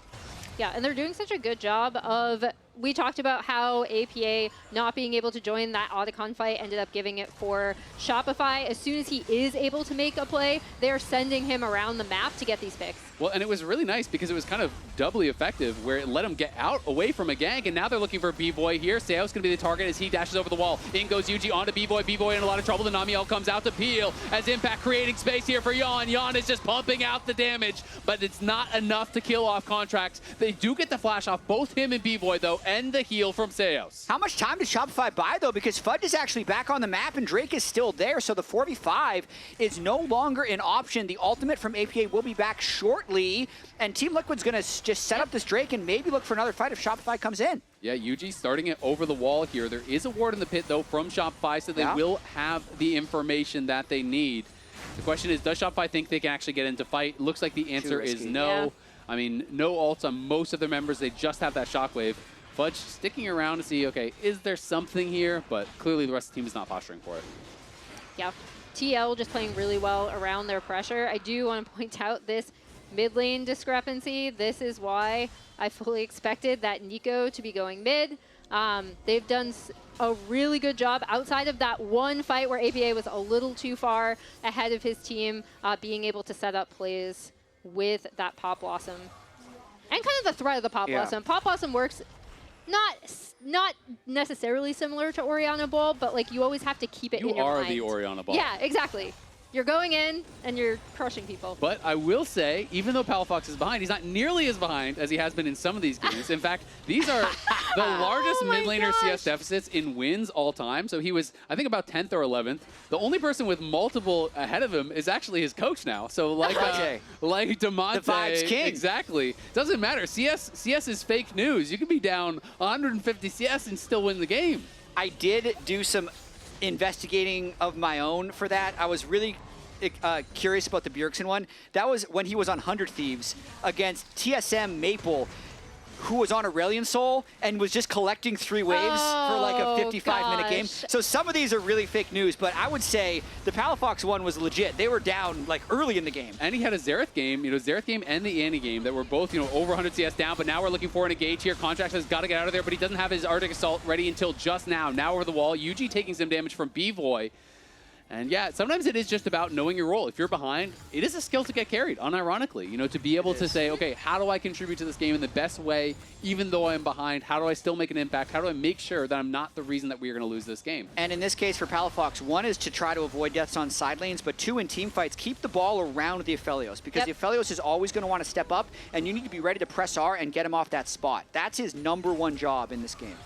S6: Yeah, and they're doing such a good job of... We talked about how APA not being able to join that Otacon fight ended up giving it for Shopify. As soon as he is able to make a play, they're sending him around the map to get these picks.
S5: Well, and it was really nice because it was kind of doubly effective where it let him get out away from a gank, and now they're looking for Bvoy here. Seo's going to be the target as he dashes over the wall. In goes Yuuji onto Bvoy. Bvoy in a lot of trouble. The Namiel comes out to peel as Impact creating space here for Yeon. Yeon is just pumping out the damage, but it's not enough to kill off Contractz. They do get the flash off both him and Bvoy, though, and the heal from Seos.
S7: How much time did Shopify buy, though? Because Fudge is actually back on the map and Drake is still there, so the 4v5 is no longer an option. The ultimate from APA will be back shortly, and Team Liquid's going to just set up this Drake and maybe look for another fight if Shopify comes in.
S5: Yeah, Yuuji starting it over the wall here. There is a ward in the pit, though, from Shopify, so they will have the information that they need. The question is, does Shopify think they can actually get into fight? Looks like the answer is no.
S6: Yeah.
S5: I mean, no ults on most of their members. They just have that shockwave. Fudge sticking around to see, okay, is there something here? But clearly the rest of the team is not posturing for it.
S6: Yeah, TL just playing really well around their pressure. I do want to point out this mid lane discrepancy. This is why I fully expected that Neeko to be going mid. They've done a really good job outside of that one fight where APA was a little too far ahead of his team, being able to set up plays with that Pop Blossom. And kind of the threat of the Pop Blossom. Pop Blossom works not necessarily similar to Orianna Ball, but like you always have to keep it in your mind.
S5: You are the Orianna Ball.
S6: Yeah, exactly. You're going in and you're crushing people.
S5: But I will say, even though Palafox is behind, he's not nearly as behind as he has been in some of these games. In fact, these are the largest mid laner CS deficits in wins all time. So he was, I think, about 10th or 11th. The only person with multiple ahead of him is actually his coach now. So like Demonte.
S7: The vibes king.
S5: Exactly. Doesn't matter. CS is fake news. You can be down 150 CS and still win the game.
S7: I did do some investigating of my own for that. I was really curious about the Bjergsen one. That was when he was on 100 Thieves against TSM Maple, who was on Aurelion Soul and was just collecting 3 waves for like a 55-minute game. So some of these are really fake news, but I would say the Palafox one was legit. They were down like early in the game.
S5: And he had a Xerath game, Xerath game and the Annie game that were both, over 100 CS down, but now we're looking for an engage here. Contractz has got to get out of there, but he doesn't have his Arctic Assault ready until just now. Now over the wall, Yuuji taking some damage from Bvoy. And yeah, sometimes it is just about knowing your role. If you're behind, it is a skill to get carried, unironically. To be able to say, okay, how do I contribute to this game in the best way, even though I'm behind? How do I still make an impact? How do I make sure that I'm not the reason that we're going to lose this game?
S7: And in this case for Palafox, 1 is to try to avoid deaths on side lanes, but 2, in team fights, keep the ball around the Aphelios, because the Aphelios is always going to want to step up, and you need to be ready to press R and get him off that spot. That's his #1 job in this game.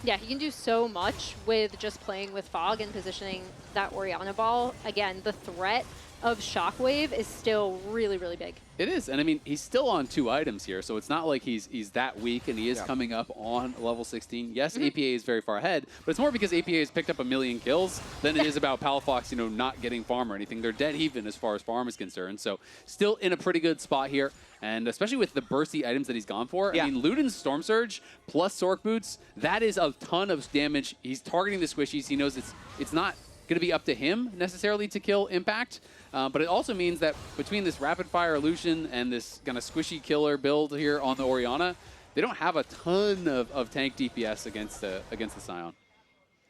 S6: Yeah, he can do so much with just playing with Fog and positioning that Orianna ball. Again, the threat of Shockwave is still really, really big.
S5: It is, and I mean, he's still on 2 items here, so it's not like he's that weak, and he is coming up on level 16. Yes, APA is very far ahead, but it's more because APA has picked up 1 million kills than it is about Palafox, not getting farm or anything. They're dead even as far as farm is concerned, so still in a pretty good spot here. And especially with the bursty items that he's gone for. I mean, Luden's Storm Surge plus Sork Boots, that is a ton of damage. He's targeting the squishies. He knows it's not going to be up to him necessarily to kill Impact. But it also means that between this Rapid Fire Lucian and this kind of squishy killer build here on the Orianna, they don't have a ton of tank DPS against the Sion.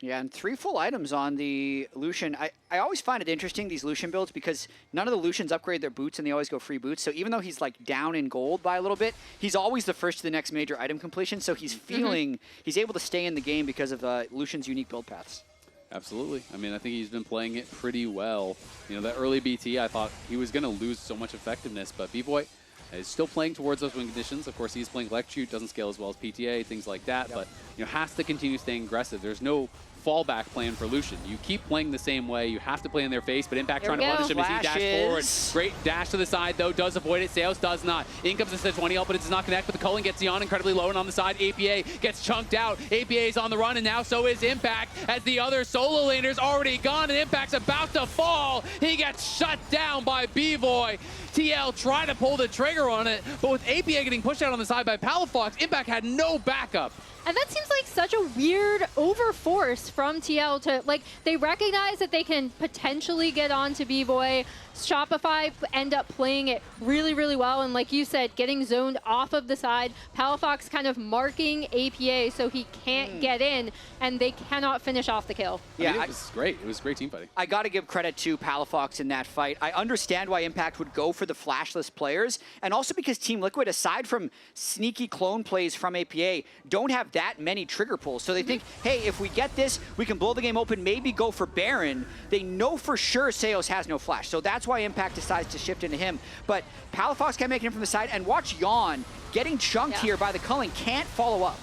S7: Yeah, and 3 full items on the Lucian. I always find it interesting, these Lucian builds, because none of the Lucians upgrade their boots and they always go free boots. So even though he's like down in gold by a little bit, he's always the first to the next major item completion. So he's feeling, he's able to stay in the game because of Lucian's unique build paths.
S5: Absolutely. I mean, I think he's been playing it pretty well. That early BT, I thought he was going to lose so much effectiveness, but Bvoy is still playing towards those win conditions. Of course, he's playing Electrocute, doesn't scale as well as PTA, things like that, but has to continue staying aggressive. There's no fallback plan for Lucian. You keep playing the same way. You have to play in their face, but Impact trying to punish him as he dashed forward. Great dash to the side, though. Does avoid it. Seos does not. In comes the Sejuani ult, but it does not connect, but the culling gets Sion incredibly low, and on the side, APA gets chunked out. APA is on the run, and now so is Impact, as the other solo laner's already gone, and Impact's about to fall. He gets shut down by Bvoy. TL tried to pull the trigger on it, but with APA getting pushed out on the side by Palafox, Impact had no backup.
S6: And that seems like such a weird overforce from TL to, like, they recognize that they can potentially get on to Bvoy. Shopify end up playing it really, really well. And like you said, getting zoned off of the side. Palafox kind of marking APA so he can't get in, and they cannot finish off the kill.
S5: Yeah, it was great. It was great team fighting.
S7: I got to give credit to Palafox in that fight. I understand why Impact would go for the flashless players, and also because Team Liquid, aside from sneaky clone plays from APA, don't have that many trigger pulls. So they think, hey, if we get this, we can blow the game open, maybe go for Baron. They know for sure Seos has no flash, so that's why Impact decides to shift into him. But Palafox can make it in from the side, and watch Yeon getting chunked here by the culling, can't follow up.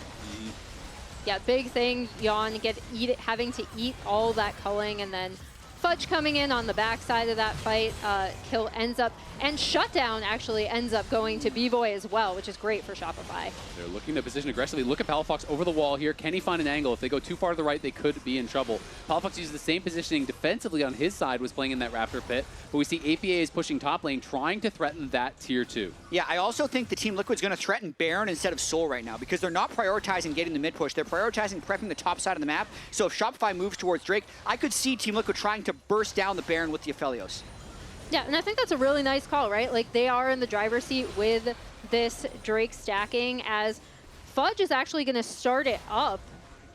S6: Yeah, big thing, Yeon having to eat all that culling, and then Fudge coming in on the backside of that fight. Kill ends up, and Shutdown actually ends up going to Bvoy as well, which is great for Shopify.
S5: They're looking to position aggressively. Look at Palafox over the wall here. Can he find an angle? If they go too far to the right, they could be in trouble. Palafox uses the same positioning defensively on his side, was playing in that Raptor pit, but we see APA is pushing top lane, trying to threaten that tier 2.
S7: Yeah, I also think the Team Liquid's going to threaten Baron instead of Soul right now, because they're not prioritizing getting the mid push. They're prioritizing prepping the top side of the map. So if Shopify moves towards Drake, I could see Team Liquid trying to burst down the Baron with the Aphelios.
S6: Yeah, and I think that's a really nice call, right? Like, they are in the driver's seat with this Drake stacking, as Fudge is actually going to start it up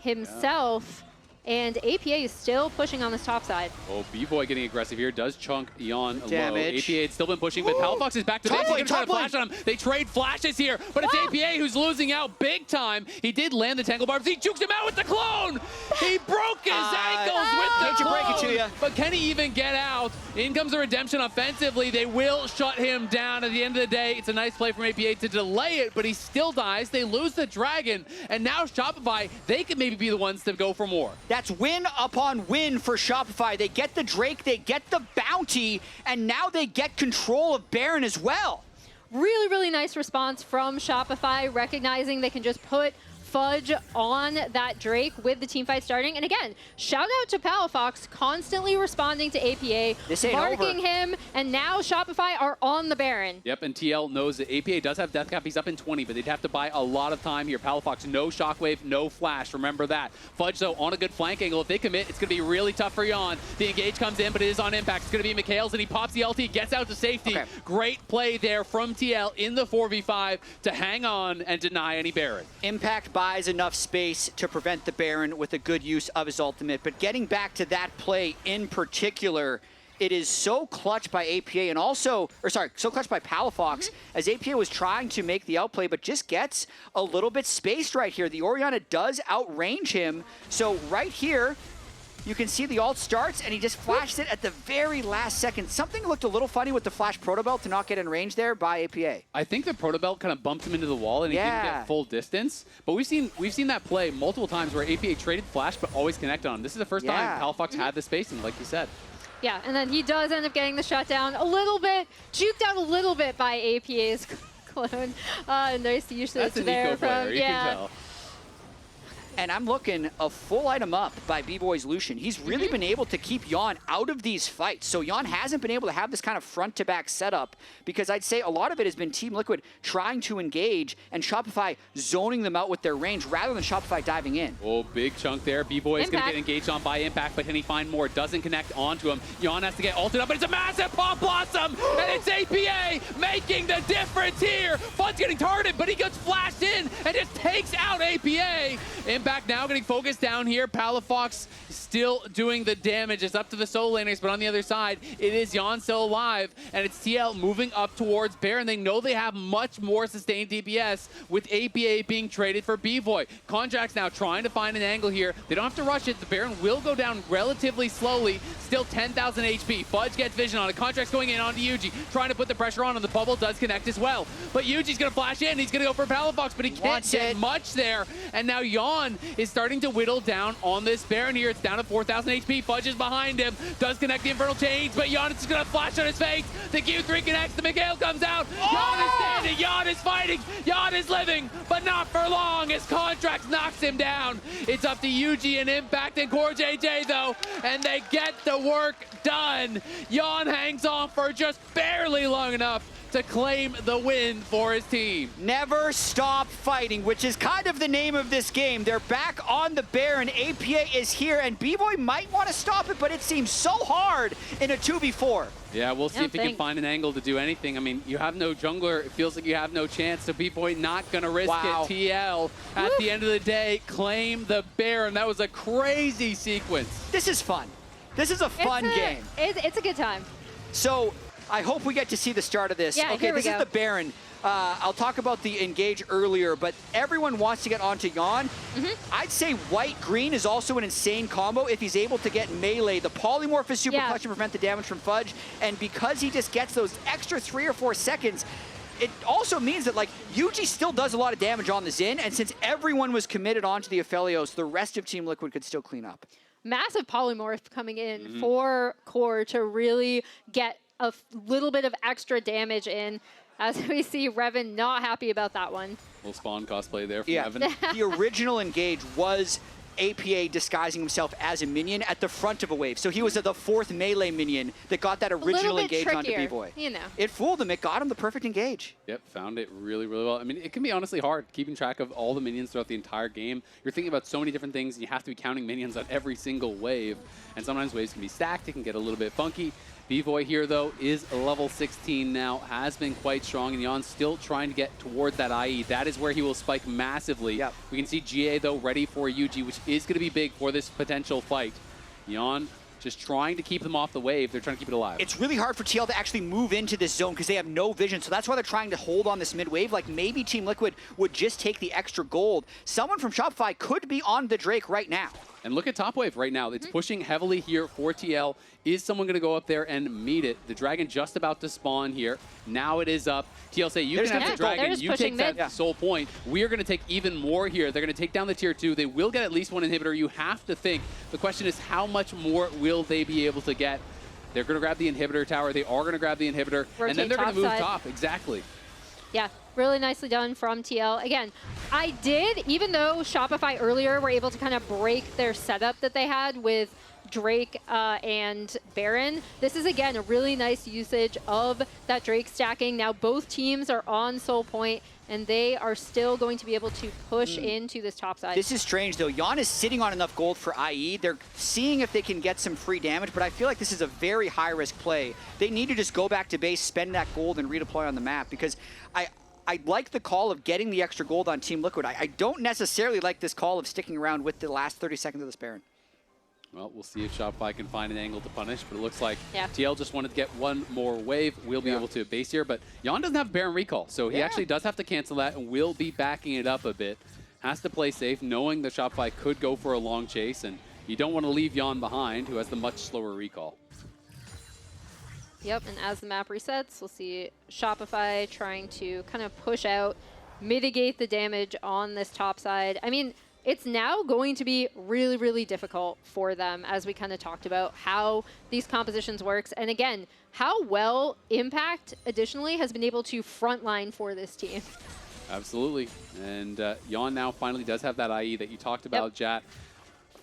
S6: himself, and APA is still pushing on this top side.
S5: Oh, Bvoy getting aggressive here. Does chunk Yeon
S7: Damage.
S5: low. APA had still been pushing, but Palafox is back to base. He's going to try to flash on him. They trade flashes here, but it's APA who's losing out big time. He did land the Tangle Barbs. He jukes him out with the clone. He broke his ankles with the clone.
S7: Break it to you.
S5: But can he even get out? In comes the redemption offensively. They will shut him down. At the end of the day, it's a nice play from APA to delay it, but he still dies. They lose the dragon, and now Shopify, they could maybe be the ones to go for more.
S7: That's win upon win for Shopify. They get the Drake, they get the bounty, and now they get control of Baron as well.
S6: Really, really nice response from Shopify, recognizing they can just put Fudge on that Drake with the team fight starting. And again, shout out to Palafox constantly responding to APA, marking him, and now Shopify are on the Baron.
S5: Yep, and TL knows that APA does have death cap. He's up in 20, but they'd have to buy a lot of time here. Palafox, no shockwave, no flash. Remember that. Fudge, though, on a good flank angle. If they commit, it's going to be really tough for Yeon. The engage comes in, but it is on impact. It's going to be Mikhail's, and he pops the LT, gets out to safety.
S7: Okay.
S5: Great play there from TL in the 4v5 to hang on and deny any Baron.
S7: Impact buys enough space to prevent the Baron with a good use of his ultimate. But getting back to that play in particular, it is so clutch by APA and also, so clutch by Palafox as APA was trying to make the outplay, but just gets a little bit spaced right here. The Orianna does outrange him. So right here, you can see the ult starts, and he just flashed it at the very last second. Something looked a little funny with the flash protobelt to not get in range there by APA.
S5: I think the protobelt kind of bumped him into the wall, and he didn't get full distance. But we've seen that play multiple times where APA traded flash, but always connected on him. This is the first time Palafox had the spacing, like you said.
S6: Yeah, and then he does end up getting the shutdown a little bit, juked out a little bit by APA's clone. Nice usage
S5: That's a
S6: there
S5: Neeko player, you can tell.
S7: And I'm looking a full item up by Bvoy's Lucian. He's really been able to keep Yeon out of these fights. So Yeon hasn't been able to have this kind of front-to-back setup because I'd say a lot of it has been Team Liquid trying to engage and Shopify zoning them out with their range rather than Shopify diving in.
S5: Oh, big chunk there. Bvoy is going to get engaged on by Impact, but can he find more? Doesn't connect onto him. Yeon has to get ulted up, but it's a massive Pop Blossom, and it's APA making the difference here. Fudge getting targeted, but he gets flashed in and just takes out APA. Impact now getting focused down here. Palafox still doing the damage. It's up to the solo laners, but on the other side, it is Yeon still alive, and it's TL moving up towards Baron. They know they have much more sustained DPS with APA being traded for Bvoy. Contractz now trying to find an angle here. They don't have to rush it. The Baron will go down relatively slowly. Still 10,000 HP. Fudge gets vision on it. Contractz going in onto Yuuji, trying to put the pressure on, and the bubble does connect as well. But Yuuji's going to flash in. He's going to go for Palafox, but he can't get much there. And now Yeon is starting to whittle down on this Baron here. It's down to 4,000 HP. Fudge is behind him. Does connect the Infernal Chains, but Yeon is just going to flash on his face. The Q3 connects. The Mikhail comes out. Yeon is standing. Yeon is fighting. Yeon is living, but not for long as Contractz knocks him down. It's up to Yuuji and Impact and CoreJJ, though, and they get the work done. Yeon hangs on for just barely long enough to claim the win for his team.
S7: Never stop fighting, which is kind of the name of this game. They're back on the Baron. APA is here, and Bvoy might want to stop it, but it seems so hard in a 2v4.
S5: Yeah, we'll see if he can find an angle to do anything. I mean, you have no jungler. It feels like you have no chance, so Bvoy not going to risk it. TL, at the end of the day, claim the Baron. That was a crazy sequence.
S7: This is fun. This is a fun game.
S6: It's a good time.
S7: So I hope we get to see the start of this.
S6: Yeah,
S7: okay, this is the Baron. I'll talk about the engage earlier, but everyone wants to get onto Yeon. I'd say white-green is also an insane combo if he's able to get melee. The polymorph is super clutch to prevent the damage from Fudge, and because he just gets those extra 3 or 4 seconds, it also means that, like, Yuuji still does a lot of damage on the Xin, and since everyone was committed onto the Aphelios, the rest of Team Liquid could still clean up.
S6: Massive polymorph coming in for Core to really get a little bit of extra damage in. As we see, Revan not happy about that one.
S5: Little spawn cosplay there from Revan.
S7: The original engage was APA disguising himself as a minion at the front of a wave. So he was the 4th melee minion that got that original engage onto Bvoy.
S6: You know.
S7: It fooled him. It got him the perfect engage.
S5: Yep, found it really, really well. I mean, it can be honestly hard keeping track of all the minions throughout the entire game. You're thinking about so many different things, and you have to be counting minions on every single wave. And sometimes waves can be stacked. It can get a little bit funky. Bvoy here, though, is level 16 now, has been quite strong, and Yeon still trying to get towards that IE. That is where he will spike massively. We can see GA, though, ready for Yuuji, which is going to be big for this potential fight. Yeon just trying to keep them off the wave. They're trying to keep it alive.
S7: It's really hard for TL to actually move into this zone because they have no vision, so that's why they're trying to hold on this mid wave. Like, maybe Team Liquid would just take the extra gold. Someone from Shopify could be on the Drake right now.
S5: And look at top wave right now. It's pushing heavily here for TL. Is someone going to go up there and meet it? The dragon just about to spawn here. Now it is up. TL say, you can have the dragon. You take that soul point. We are going to take even more here. They're going to take down the tier 2. They will get at least 1 inhibitor. You have to think. The question is, how much more will they be able to get? They're going to grab the inhibitor tower. They are going to grab the inhibitor.
S6: Rotate
S5: and then they're going to move
S6: side.
S5: top. Exactly.
S6: Yeah, Really nicely done from TL. Again, I did, even though Shopify earlier were able to kind of break their setup that they had with Drake and Baron, this is, again, a really nice usage of that Drake stacking. Now both teams are on Soul Point, and they are still going to be able to push into this top side.
S7: This is strange, though. Yeon is sitting on enough gold for IE. They're seeing if they can get some free damage, but I feel like this is a very high-risk play. They need to just go back to base, spend that gold, and redeploy on the map, because I like the call of getting the extra gold on Team Liquid. I don't necessarily like this call of sticking around with the last 30 seconds of this Baron.
S5: Well, we'll see if Shopify can find an angle to punish, but it looks like
S6: Yeah.
S5: TL just wanted to get one more wave. We'll be able to base here, but Yeon doesn't have Baron recall, so he actually does have to cancel that and will be backing it up a bit. Has to play safe, knowing that Shopify could go for a long chase, and you don't want to leave Yeon behind, who has the much slower recall.
S6: Yep, and as the map resets, we'll see Shopify trying to kind of push out, mitigate the damage on this top side. I mean, it's now going to be really, really difficult for them, as we kind of talked about how these compositions works. And again, how well Impact additionally has been able to frontline for this team.
S5: Absolutely. And Yeon now finally does have that IE that you talked about, Jat.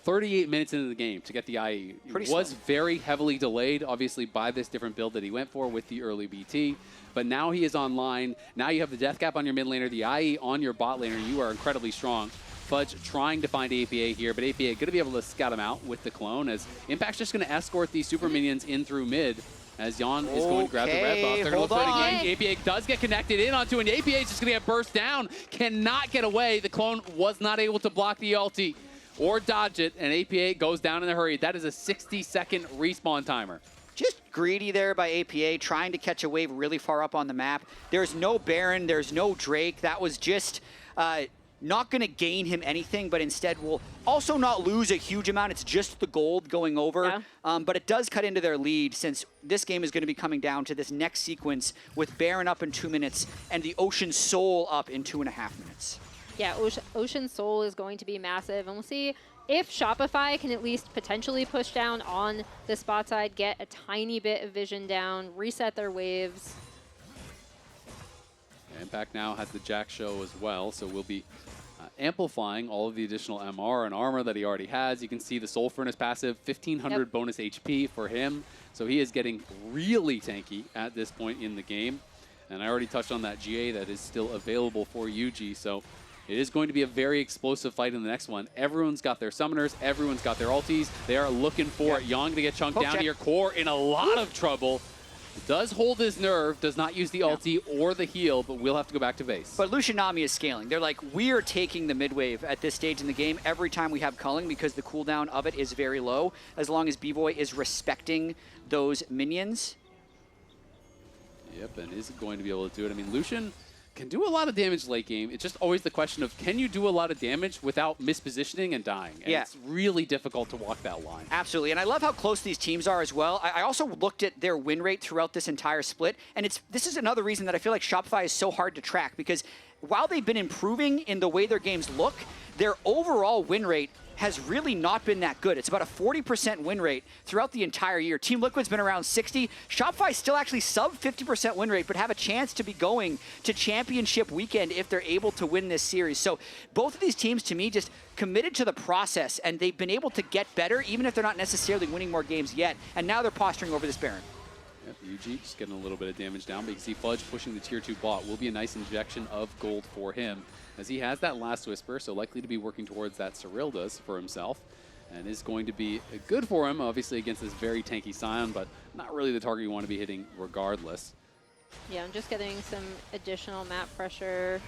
S5: 38 minutes into the game to get the IE. It was very heavily delayed, obviously, by this different build that he went for with the early BT. But now he is online. Now you have the death cap on your mid laner, the IE on your bot laner. You are incredibly strong. Fudge trying to find APA here, but APA going to be able to scout him out with the clone, as Impact's just going to escort these super minions in through mid, as Yeon is going to grab the red buff. They're going to look for it again. APA does get connected in onto, and APA is just going to get burst down. Cannot get away. The clone was not able to block the ulti or dodge it, and APA goes down in a hurry. That is a 60-second respawn timer.
S7: Just greedy there by APA, trying to catch a wave really far up on the map. There's no Baron, there's no Drake. That was just not going to gain him anything, but instead will also not lose a huge amount. It's just the gold going over. But it does cut into their lead, since this game is going to be coming down to this next sequence with Baron up in 2 minutes and the Ocean Soul up in 2.5 minutes.
S6: Yeah, Ocean Soul is going to be massive, and we'll see if Shopify can at least potentially push down on the spot side, get a tiny bit of vision down, reset their waves.
S5: Impact now has the Jack show as well, so we'll be amplifying all of the additional MR and armor that he already has. You can see the Soul Furnace passive, 1500 bonus HP for him, so he is getting really tanky at this point in the game. And I already touched on that GA that is still available for Yuuji, so it is going to be a very explosive fight in the next one. Everyone's got their summoners, everyone's got their ultis. They are looking for Yeon to get chunked down here. Core in a lot of trouble. Does hold his nerve, does not use the ulti or the heal, but we'll have to go back to base.
S7: But Lucian Nami is scaling. They're like, we're taking the mid wave at this stage in the game every time we have culling, because the cooldown of it is very low, as long as Bvoy is respecting those minions.
S5: Yep, and is going to be able to do it. I mean, Lucian can do a lot of damage late game. It's just always the question of, can you do a lot of damage without mispositioning and dying? And it's really difficult to walk that line.
S7: Absolutely, and I love how close these teams are as well. I also looked at their win rate throughout this entire split, and this is another reason that I feel like Shopify is so hard to track, because while they've been improving in the way their games look, their overall win rate has really not been that good. It's about a 40% win rate throughout the entire year. Team Liquid's been around 60. Shopify still actually sub 50% win rate, but have a chance to be going to championship weekend if they're able to win this series. So both of these teams, to me, just committed to the process, and they've been able to get better, even if they're not necessarily winning more games yet. And now they're posturing over this Baron.
S5: Yep, Yuuji just getting a little bit of damage down, but you can see Fudge pushing the tier 2 bot. Will be a nice injection of gold for him, as he has that last Whisper, so likely to be working towards that Cyrilda's for himself, and is going to be good for him, obviously, against this very tanky Sion, but not really the target you want to be hitting regardless.
S6: Yeah, I'm just getting some additional map pressure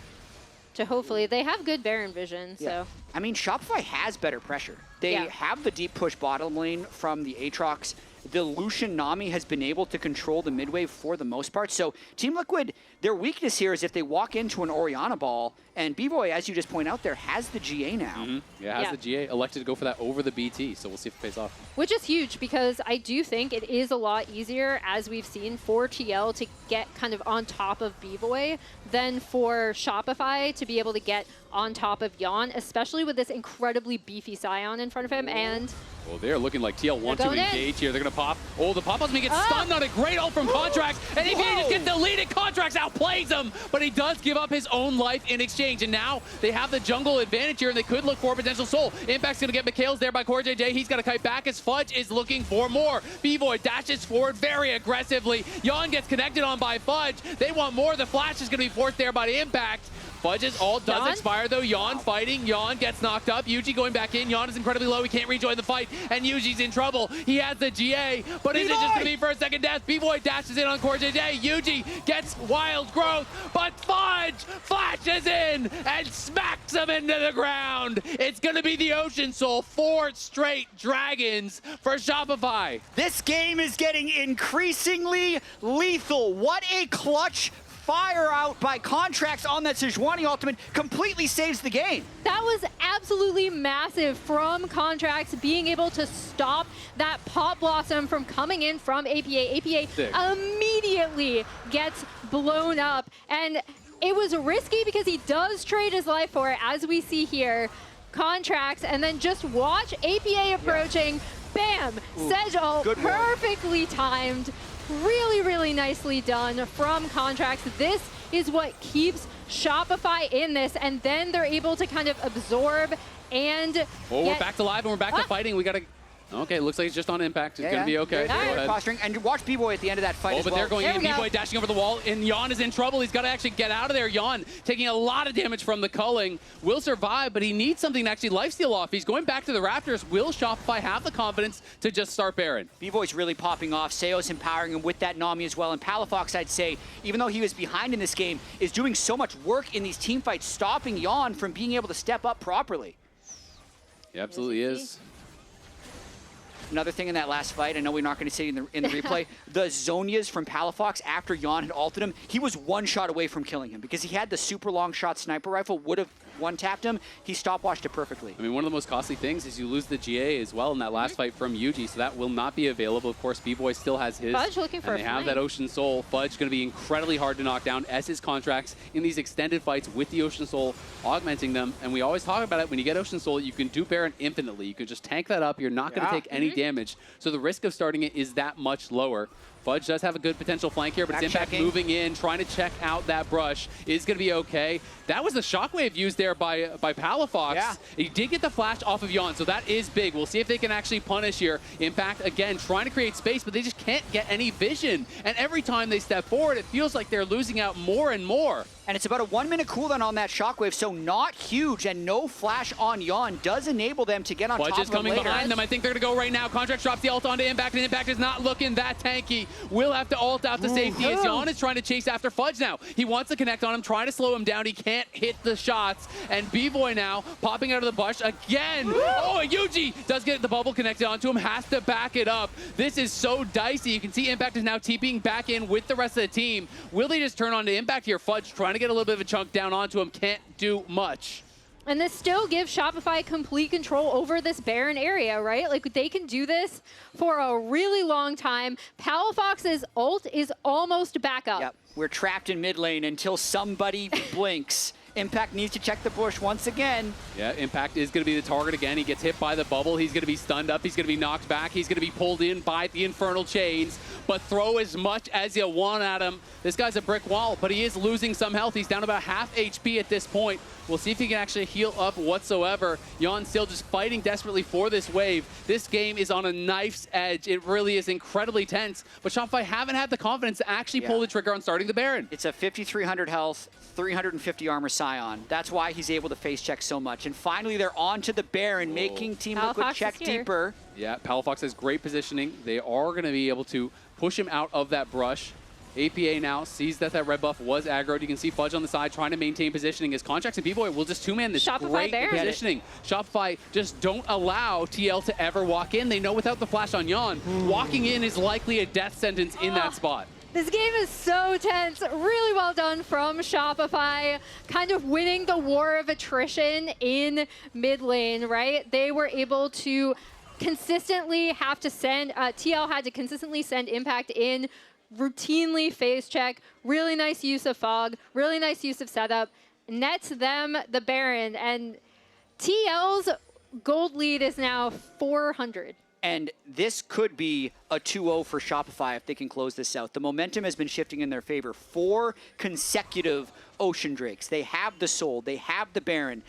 S6: to hopefully... They have good Baron vision, so...
S7: I mean, Shopify has better pressure. They have the deep push bottom lane from the Aatrox. The Lucian Nami has been able to control the mid-wave for the most part. So Team Liquid, their weakness here is if they walk into an Orianna ball, and Bvoy, as you just point out there, has the GA now.
S5: Yeah, has the GA, elected to go for that over the BT, so we'll see if it pays off.
S6: Which is huge, because I do think it is a lot easier, as we've seen, for TL to get kind of on top of Bvoy than for Shopify to be able to get on top of Yeon, especially with this incredibly beefy Sion in front of him. And
S5: Well, they're looking like TL want to
S6: going in.
S5: engage here. They're going to pop. Oh, the pop-up's going to get stunned on a great ult from Contractz. And APA just gets deleted. Contractz outplays him, but he does give up his own life in exchange. And now they have the jungle advantage here, and they could look for a potential soul. Impact's going to get McHale's there by CoreJJ. He's got to kite back as Fudge is looking for more. Bvoy dashes forward very aggressively. Yeon gets connected on by Fudge. They want more. The flash is going to be forced there by the Impact. Fudge's ult does expire though. Yeon fighting. Yeon gets knocked up. Yuuji going back in. Yeon is incredibly low. He can't rejoin the fight. And Yuuji's in trouble. He has the GA, but is it just going to be for a second death? Bvoy dashes in on CoreJJ. Yuuji gets wild growth, but Fudge flashes in and smacks him into the ground. It's going to be the Ocean Soul. 4 straight dragons for Shopify.
S7: This game is getting increasingly lethal. What a clutch fire out by Contractz on that Sejuani ultimate completely saves the game.
S6: That was absolutely massive from Contractz, being able to stop that Pop Blossom from coming in from APA. APA immediately gets blown up, and it was risky because he does trade his life for it, as we see here. Contractz, and then just watch APA approaching. Bam! Sej ult, perfectly timed. Really, really nicely done from Contractz. This is what keeps Shopify in this, and then they're able to kind of absorb and
S5: we're back to live and we're back to fighting. We got to... Okay, it looks like it's just on Impact. It's going to be okay. Go ahead.
S7: Posturing. And watch Bvoy at the end of that fight as well.
S5: But they're going in. Bvoy dashing over the wall, and Yeon is in trouble. He's got to actually get out of there. Yeon taking a lot of damage from the culling. Will survive, but he needs something to actually lifesteal off. He's going back to the Raptors. Will Shopify have the confidence to just start Baron?
S7: Bvoy's really popping off. Seo's empowering him with that Nami as well. And Palafox, I'd say, even though he was behind in this game, is doing so much work in these team fights, stopping Yeon from being able to step up properly.
S5: He absolutely is.
S7: Another thing in that last fight, I know we're not going to see it in the replay, the Zonias from Palafox after Yeon had ulted him, he was one shot away from killing him because he had the super long shot sniper rifle, would have one-tapped him. He stopwatched it perfectly.
S5: I mean, one of the most costly things is you lose the GA as well in that last fight from Yuuji, so that will not be available. Of course, Bvoy still has his.
S6: Fudge looking for
S5: and they have that Ocean Soul. Fudge going to be incredibly hard to knock down, as his Contractz in these extended fights with the Ocean Soul augmenting them. And we always talk about it, when you get Ocean Soul, you can do Baron infinitely. You can just tank that up. You're not going to take any damage. So the risk of starting it is that much lower. Fudge does have a good potential flank here, but it's Impact moving in, trying to check out that brush. Is going to be okay. That was the shockwave used there by Palafox. Yeah. He did get the flash off of Yeon, so that is big. We'll see if they can actually punish here. Impact, again, trying to create space, but they just can't get any vision. And every time they step forward, it feels like they're losing out more and more.
S7: And it's about a 1-minute cooldown on that shockwave, so not huge, and no flash on Yeon does enable them to get on top of him later.
S5: Fudge is coming behind them. I think they're going to go right now. Contractz drops the ult onto Impact, and Impact is not looking that tanky. Will have to ult out to safety as Yeon is trying to chase after Fudge now. He wants to connect on him, trying to slow him down. He can't hit the shots. And Bvoy now popping out of the bush again. Oh, Yuuji does get the bubble connected onto him, has to back it up. This is so dicey. You can see Impact is now TPing back in with the rest of the team. Will they just turn on to Impact here? Fudge trying to get a little bit of a chunk down onto him, can't do much.
S6: And this still gives Shopify complete control over this Baron area, right? Like, they can do this for a really long time. Palafox's ult is almost back up.
S7: Yep, we're trapped in mid lane until somebody blinks. Impact needs to check the bush once again.
S5: Yeah, Impact is going to be the target again. He gets hit by the bubble. He's going to be stunned up. He's going to be knocked back. He's going to be pulled in by the Infernal Chains. But throw as much as you want at him. This guy's a brick wall, but he is losing some health. He's down about half HP at this point. We'll see if he can actually heal up whatsoever. Yeon still just fighting desperately for this wave. This game is on a knife's edge. It really is incredibly tense. But Shopify haven't had the confidence to actually pull the trigger on starting the Baron.
S7: It's a 5,300 health, 350 armor Sion. That's why he's able to face check so much. And finally, they're on to the Baron, making Team Liquid check deeper.
S5: Yeah, Palafox has great positioning. They are going to be able to push him out of that brush. APA now sees that red buff was aggroed. You can see Fudge on the side trying to maintain positioning. As Contractz and Bvoy will just two-man this great positioning. Shopify just don't allow TL to ever walk in. They know without the flash on Yeon, walking in is likely a death sentence in that spot.
S6: This game is so tense. Really well done from Shopify, kind of winning the war of attrition in mid lane, right? They were able to consistently have to send, TL had to consistently send Impact in, routinely phase check, really nice use of fog, really nice use of setup, nets them the Baron, and TL's gold lead is now 400.
S7: And this could be a 2-0 for Shopify if they can close this out. The momentum has been shifting in their favor. 4 consecutive Ocean Drakes. They have the Soul. They have the Baron.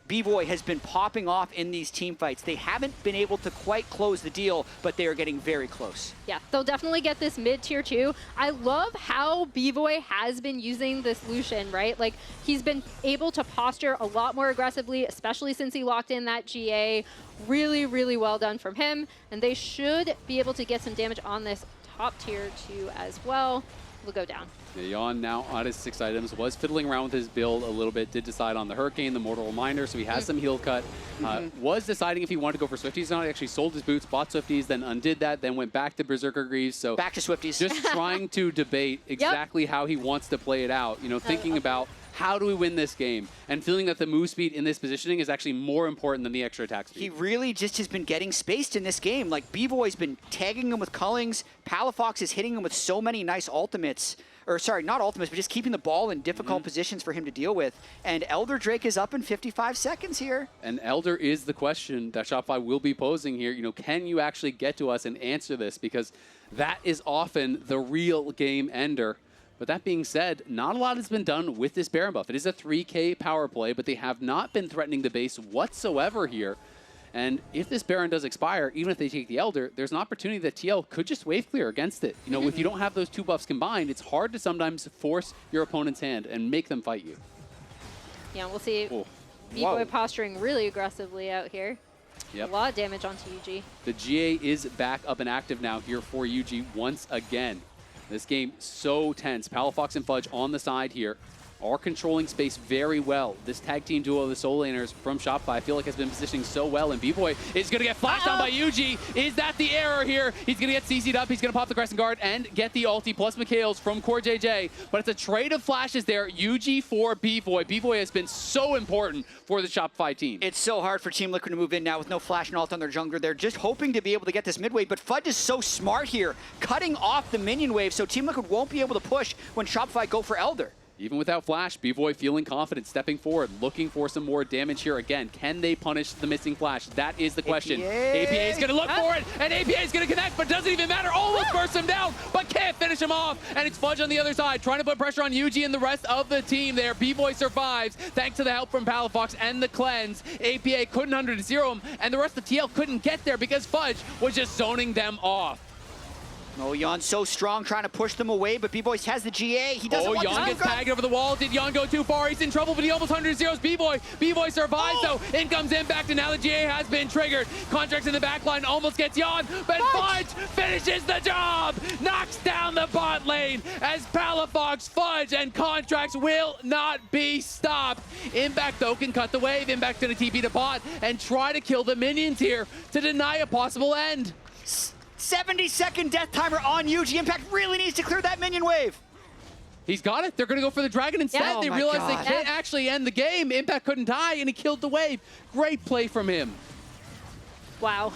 S7: Bvoy has been popping off in these team fights. They haven't been able to quite close the deal, but they are getting very close.
S6: Yeah, they'll definitely get this mid-tier 2. I love how Bvoy has been using this Lucian, right? Like, he's been able to posture a lot more aggressively, especially since he locked in that GA. Really, really well done from him. And they should be able to get some damage on this top tier 2 as well. We'll go down.
S5: Yeon now on his 6 items, was fiddling around with his build a little bit, did decide on the Hurricane, the Mortal Reminder, so he has some heal cut. Was deciding if he wanted to go for Swifties or not. He actually sold his boots, bought Swifties, then undid that, then went back to Berserker Greaves. So
S7: back to Swifties.
S5: Just trying to debate exactly how he wants to play it out. You know, thinking about how do we win this game, and feeling that the move speed in this positioning is actually more important than the extra attack speed.
S7: He really just has been getting spaced in this game. Like, Bvoy's been tagging him with Cullings. Palafox is hitting him with so many nice ultimates. Or sorry, not ultimates, but just keeping the ball in difficult positions for him to deal with. And Elder Drake is up in 55 seconds here.
S5: And Elder is the question that Shopify will be posing here. You know, can you actually get to us and answer this? Because that is often the real game ender. But that being said, not a lot has been done with this Baron buff. It is a 3K power play, but they have not been threatening the base whatsoever here. And if this Baron does expire, even if they take the Elder, there's an opportunity that TL could just wave clear against it. You know, if you don't have those 2 buffs combined, it's hard to sometimes force your opponent's hand and make them fight you.
S6: Yeah, we'll see. Bvoy posturing really aggressively out here.
S5: Yep.
S6: A lot of damage onto Yuuji.
S5: The GA is back up and active now here for Yuuji once again. This game so tense. Palafox and Fudge on the side here are controlling space very well. This tag team duo of the Soul Laners from Shopify, I feel like, has been positioning so well, and Bvoy is going to get flashed on by Yuuji. Is that the error here? He's going to get CC'd up. He's going to pop the Crescent Guard and get the ulti plus Mikhail's from CoreJJ, but it's a trade of flashes there. Yuuji for Bvoy. Bvoy has been so important for the Shopify team.
S7: It's so hard for Team Liquid to move in now with no flash and ult on their jungler. They're just hoping to be able to get this mid wave, but Fudge is so smart here, cutting off the minion wave, so Team Liquid won't be able to push when Shopify go for Elder.
S5: Even without Flash, Bvoy feeling confident, stepping forward, looking for some more damage here. Again, can they punish the missing Flash? That is the question. APA is going to look for it, and APA is going to connect, but doesn't even matter. Almost bursts him down, but can't finish him off. And it's Fudge on the other side, trying to put pressure on Yuuji and the rest of the team there. Bvoy survives, thanks to the help from Palafox and the cleanse. APA couldn't 100-0 him, and the rest of the TL couldn't get there because Fudge was just zoning them off.
S7: Oh, Yeon so strong, trying to push them away, but Bvoy has the GA. He doesn't want this
S5: Yeon gets tagged over the wall. Did Yeon go too far? He's in trouble, but he almost 100-0s Bvoy. Bvoy survives, though. In comes Impact, and now the GA has been triggered. Contractz in the backline almost gets Yeon, but Fudge finishes the job! Knocks down the bot lane as Palafox, Fudge, and Contractz will not be stopped. Impact, though, can cut the wave. Impact's gonna TP to bot and try to kill the minions here to deny a possible end.
S7: 70-second death timer on Yuuji. Impact really needs to clear that minion wave.
S5: He's got it. They're going to go for the dragon instead.
S6: Yeah.
S5: They realize they can't actually end the game. Impact couldn't die, and he killed the wave. Great play from him.
S6: Wow.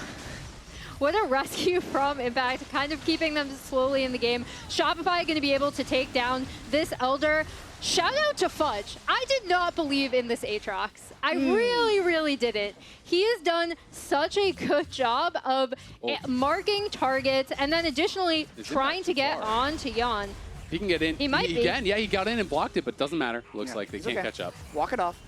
S6: What a rescue from Impact, kind of keeping them slowly in the game. Shopify going to be able to take down this Elder. Shout out to Fudge. I did not believe in this Aatrox. I really, really didn't. He has done such a good job of marking targets and then additionally trying to get on to Yeon.
S5: He can get in.
S6: He might be.
S5: Can. Yeah, he got in and blocked it, but doesn't matter. Looks like they can't catch up.
S7: Walk it off.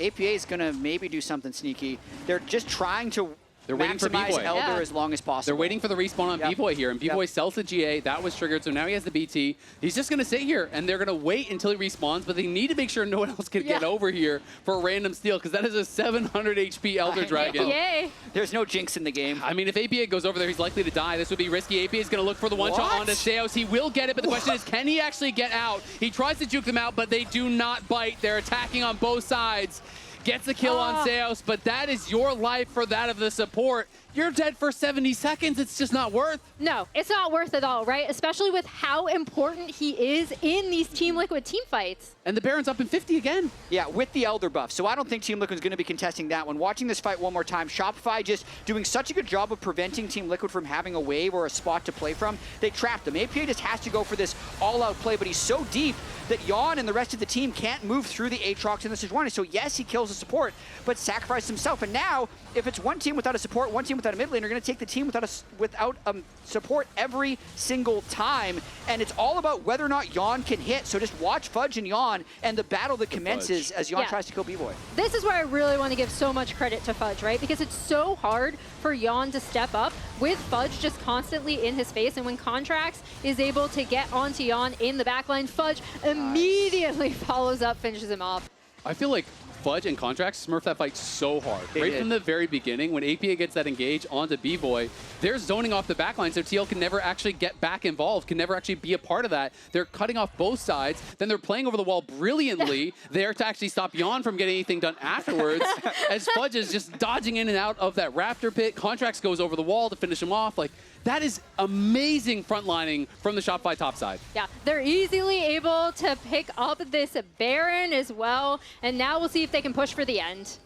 S7: APA is going to maybe do something sneaky. They're just trying to
S5: waiting for
S7: maximize
S5: Bvoy.
S7: Elder as long as possible.
S5: They're waiting for the respawn on Bvoy here, and Bvoy sells the GA. That was triggered, so now he has the BT. He's just going to sit here, and they're going to wait until he respawns, but they need to make sure no one else can get over here for a random steal, because that is a 700 HP Elder Dragon.
S6: Yay.
S7: There's no jinx in the game.
S5: I mean, if APA goes over there, he's likely to die. This would be risky. APA is going to look for the one-shot onto Seos. He will get it, but the question is, can he actually get out? He tries to juke them out, but they do not bite. They're attacking on both sides. Gets the kill on Seos, but that is your life for that of the support. you're dead for 70 seconds. It's just not worth.
S6: No, it's not worth it all, right? Especially with how important he is in these Team Liquid team fights.
S5: And the Baron's up in 50 again.
S7: Yeah, with the Elder buff. So I don't think Team Liquid's going to be contesting that one. Watching this fight one more time, Shopify just doing such a good job of preventing Team Liquid from having a wave or a spot to play from. They trapped him. APA just has to go for this all-out play, but he's so deep that Yeon and the rest of the team can't move through the Aatrox and the Sejuani. So yes, he kills the support, but sacrifices himself. And now, if it's one team without a support, one team without a mid lane, they're going to take the team without support every single time. And it's all about whether or not Yeon can hit. So just watch Fudge and Yeon and the battle that commences as Yeon tries to kill Bvoy.
S6: This is where I really want to give so much credit to Fudge, right? Because it's so hard for Yeon to step up with Fudge just constantly in his face. And when Contractz is able to get onto Yeon in the backline, Fudge immediately follows up, finishes him off.
S5: I feel like Fudge and Contractz smurfed that fight so hard. From the very beginning, when APA gets that engage onto Bvoy, they're zoning off the backline, so TL can never actually get back involved, can never actually be a part of that. They're cutting off both sides, then they're playing over the wall brilliantly there to actually stop Yeon from getting anything done afterwards, as Fudge is just dodging in and out of that Raptor pit. Contractz goes over the wall to finish him off. Like, that is amazing frontlining from the Shopify top side.
S6: Yeah, they're easily able to pick up this Baron as well, and now we'll see if they can push for the end.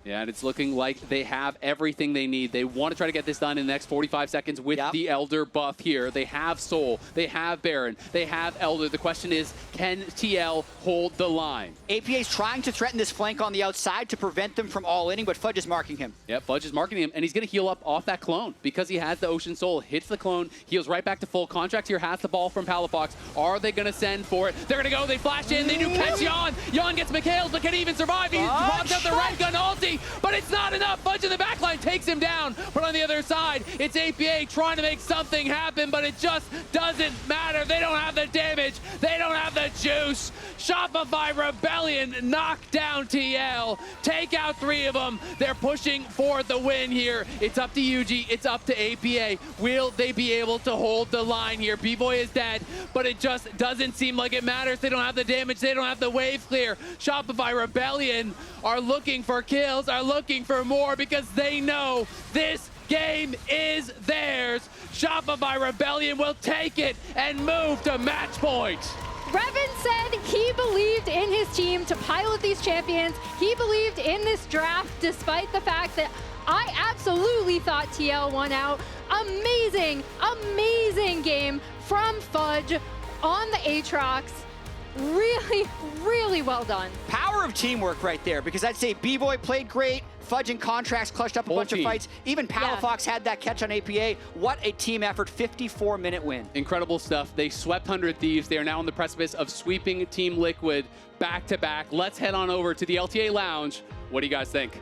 S5: Yeah, and it's looking like they have everything they need. They want to try to get this done in the next 45 seconds with the Elder buff here. They have Soul, they have Baron, they have Elder. The question is, can TL hold the line?
S7: APA is trying to threaten this flank on the outside to prevent them from all-inning, but Fudge is marking him.
S5: Yeah, Fudge is marking him, and he's going to heal up off that clone because he has the Ocean Soul. Hits the clone, heals right back to full. Contractz here has the ball from Palafox. Are they going to send for it? They're going to go, they flash in, they do catch Yeon. Yeon gets McHale's, but can he even survive? He drops out the red gun ulti, but it's not enough. Fudge in the backline takes him down, but on the other side, it's APA trying to make something happen, but it just doesn't matter. They don't have the damage. They don't have the juice. Shopify Rebellion knock down TL. Take out 3 of them. They're pushing for the win here. It's up to Yuuji. It's up to APA. Will they be able to hold the line here? Bvoy is dead, but it just doesn't seem like it matters. They don't have the damage. They don't have the wave clear. Shopify Rebellion are looking for kills, are looking for more because they know this game is theirs. Shopify Rebellion will take it and move to match point.
S6: Revan said he believed in his team to pilot these champions. He believed in this draft despite the fact that I absolutely thought TL won out. Amazing, amazing game from Fudge on the Aatrox. Really, really well done.
S7: Power of teamwork right there, because I'd say Bvoy played great. Fudge and Contractz clutched up a bunch of fights. Even Palafox had that catch on APA. What a team effort, 54-minute win.
S5: Incredible stuff. They swept 100 Thieves. They are now on the precipice of sweeping Team Liquid back-to-back. Let's head on over to the LTA Lounge. What do you guys think?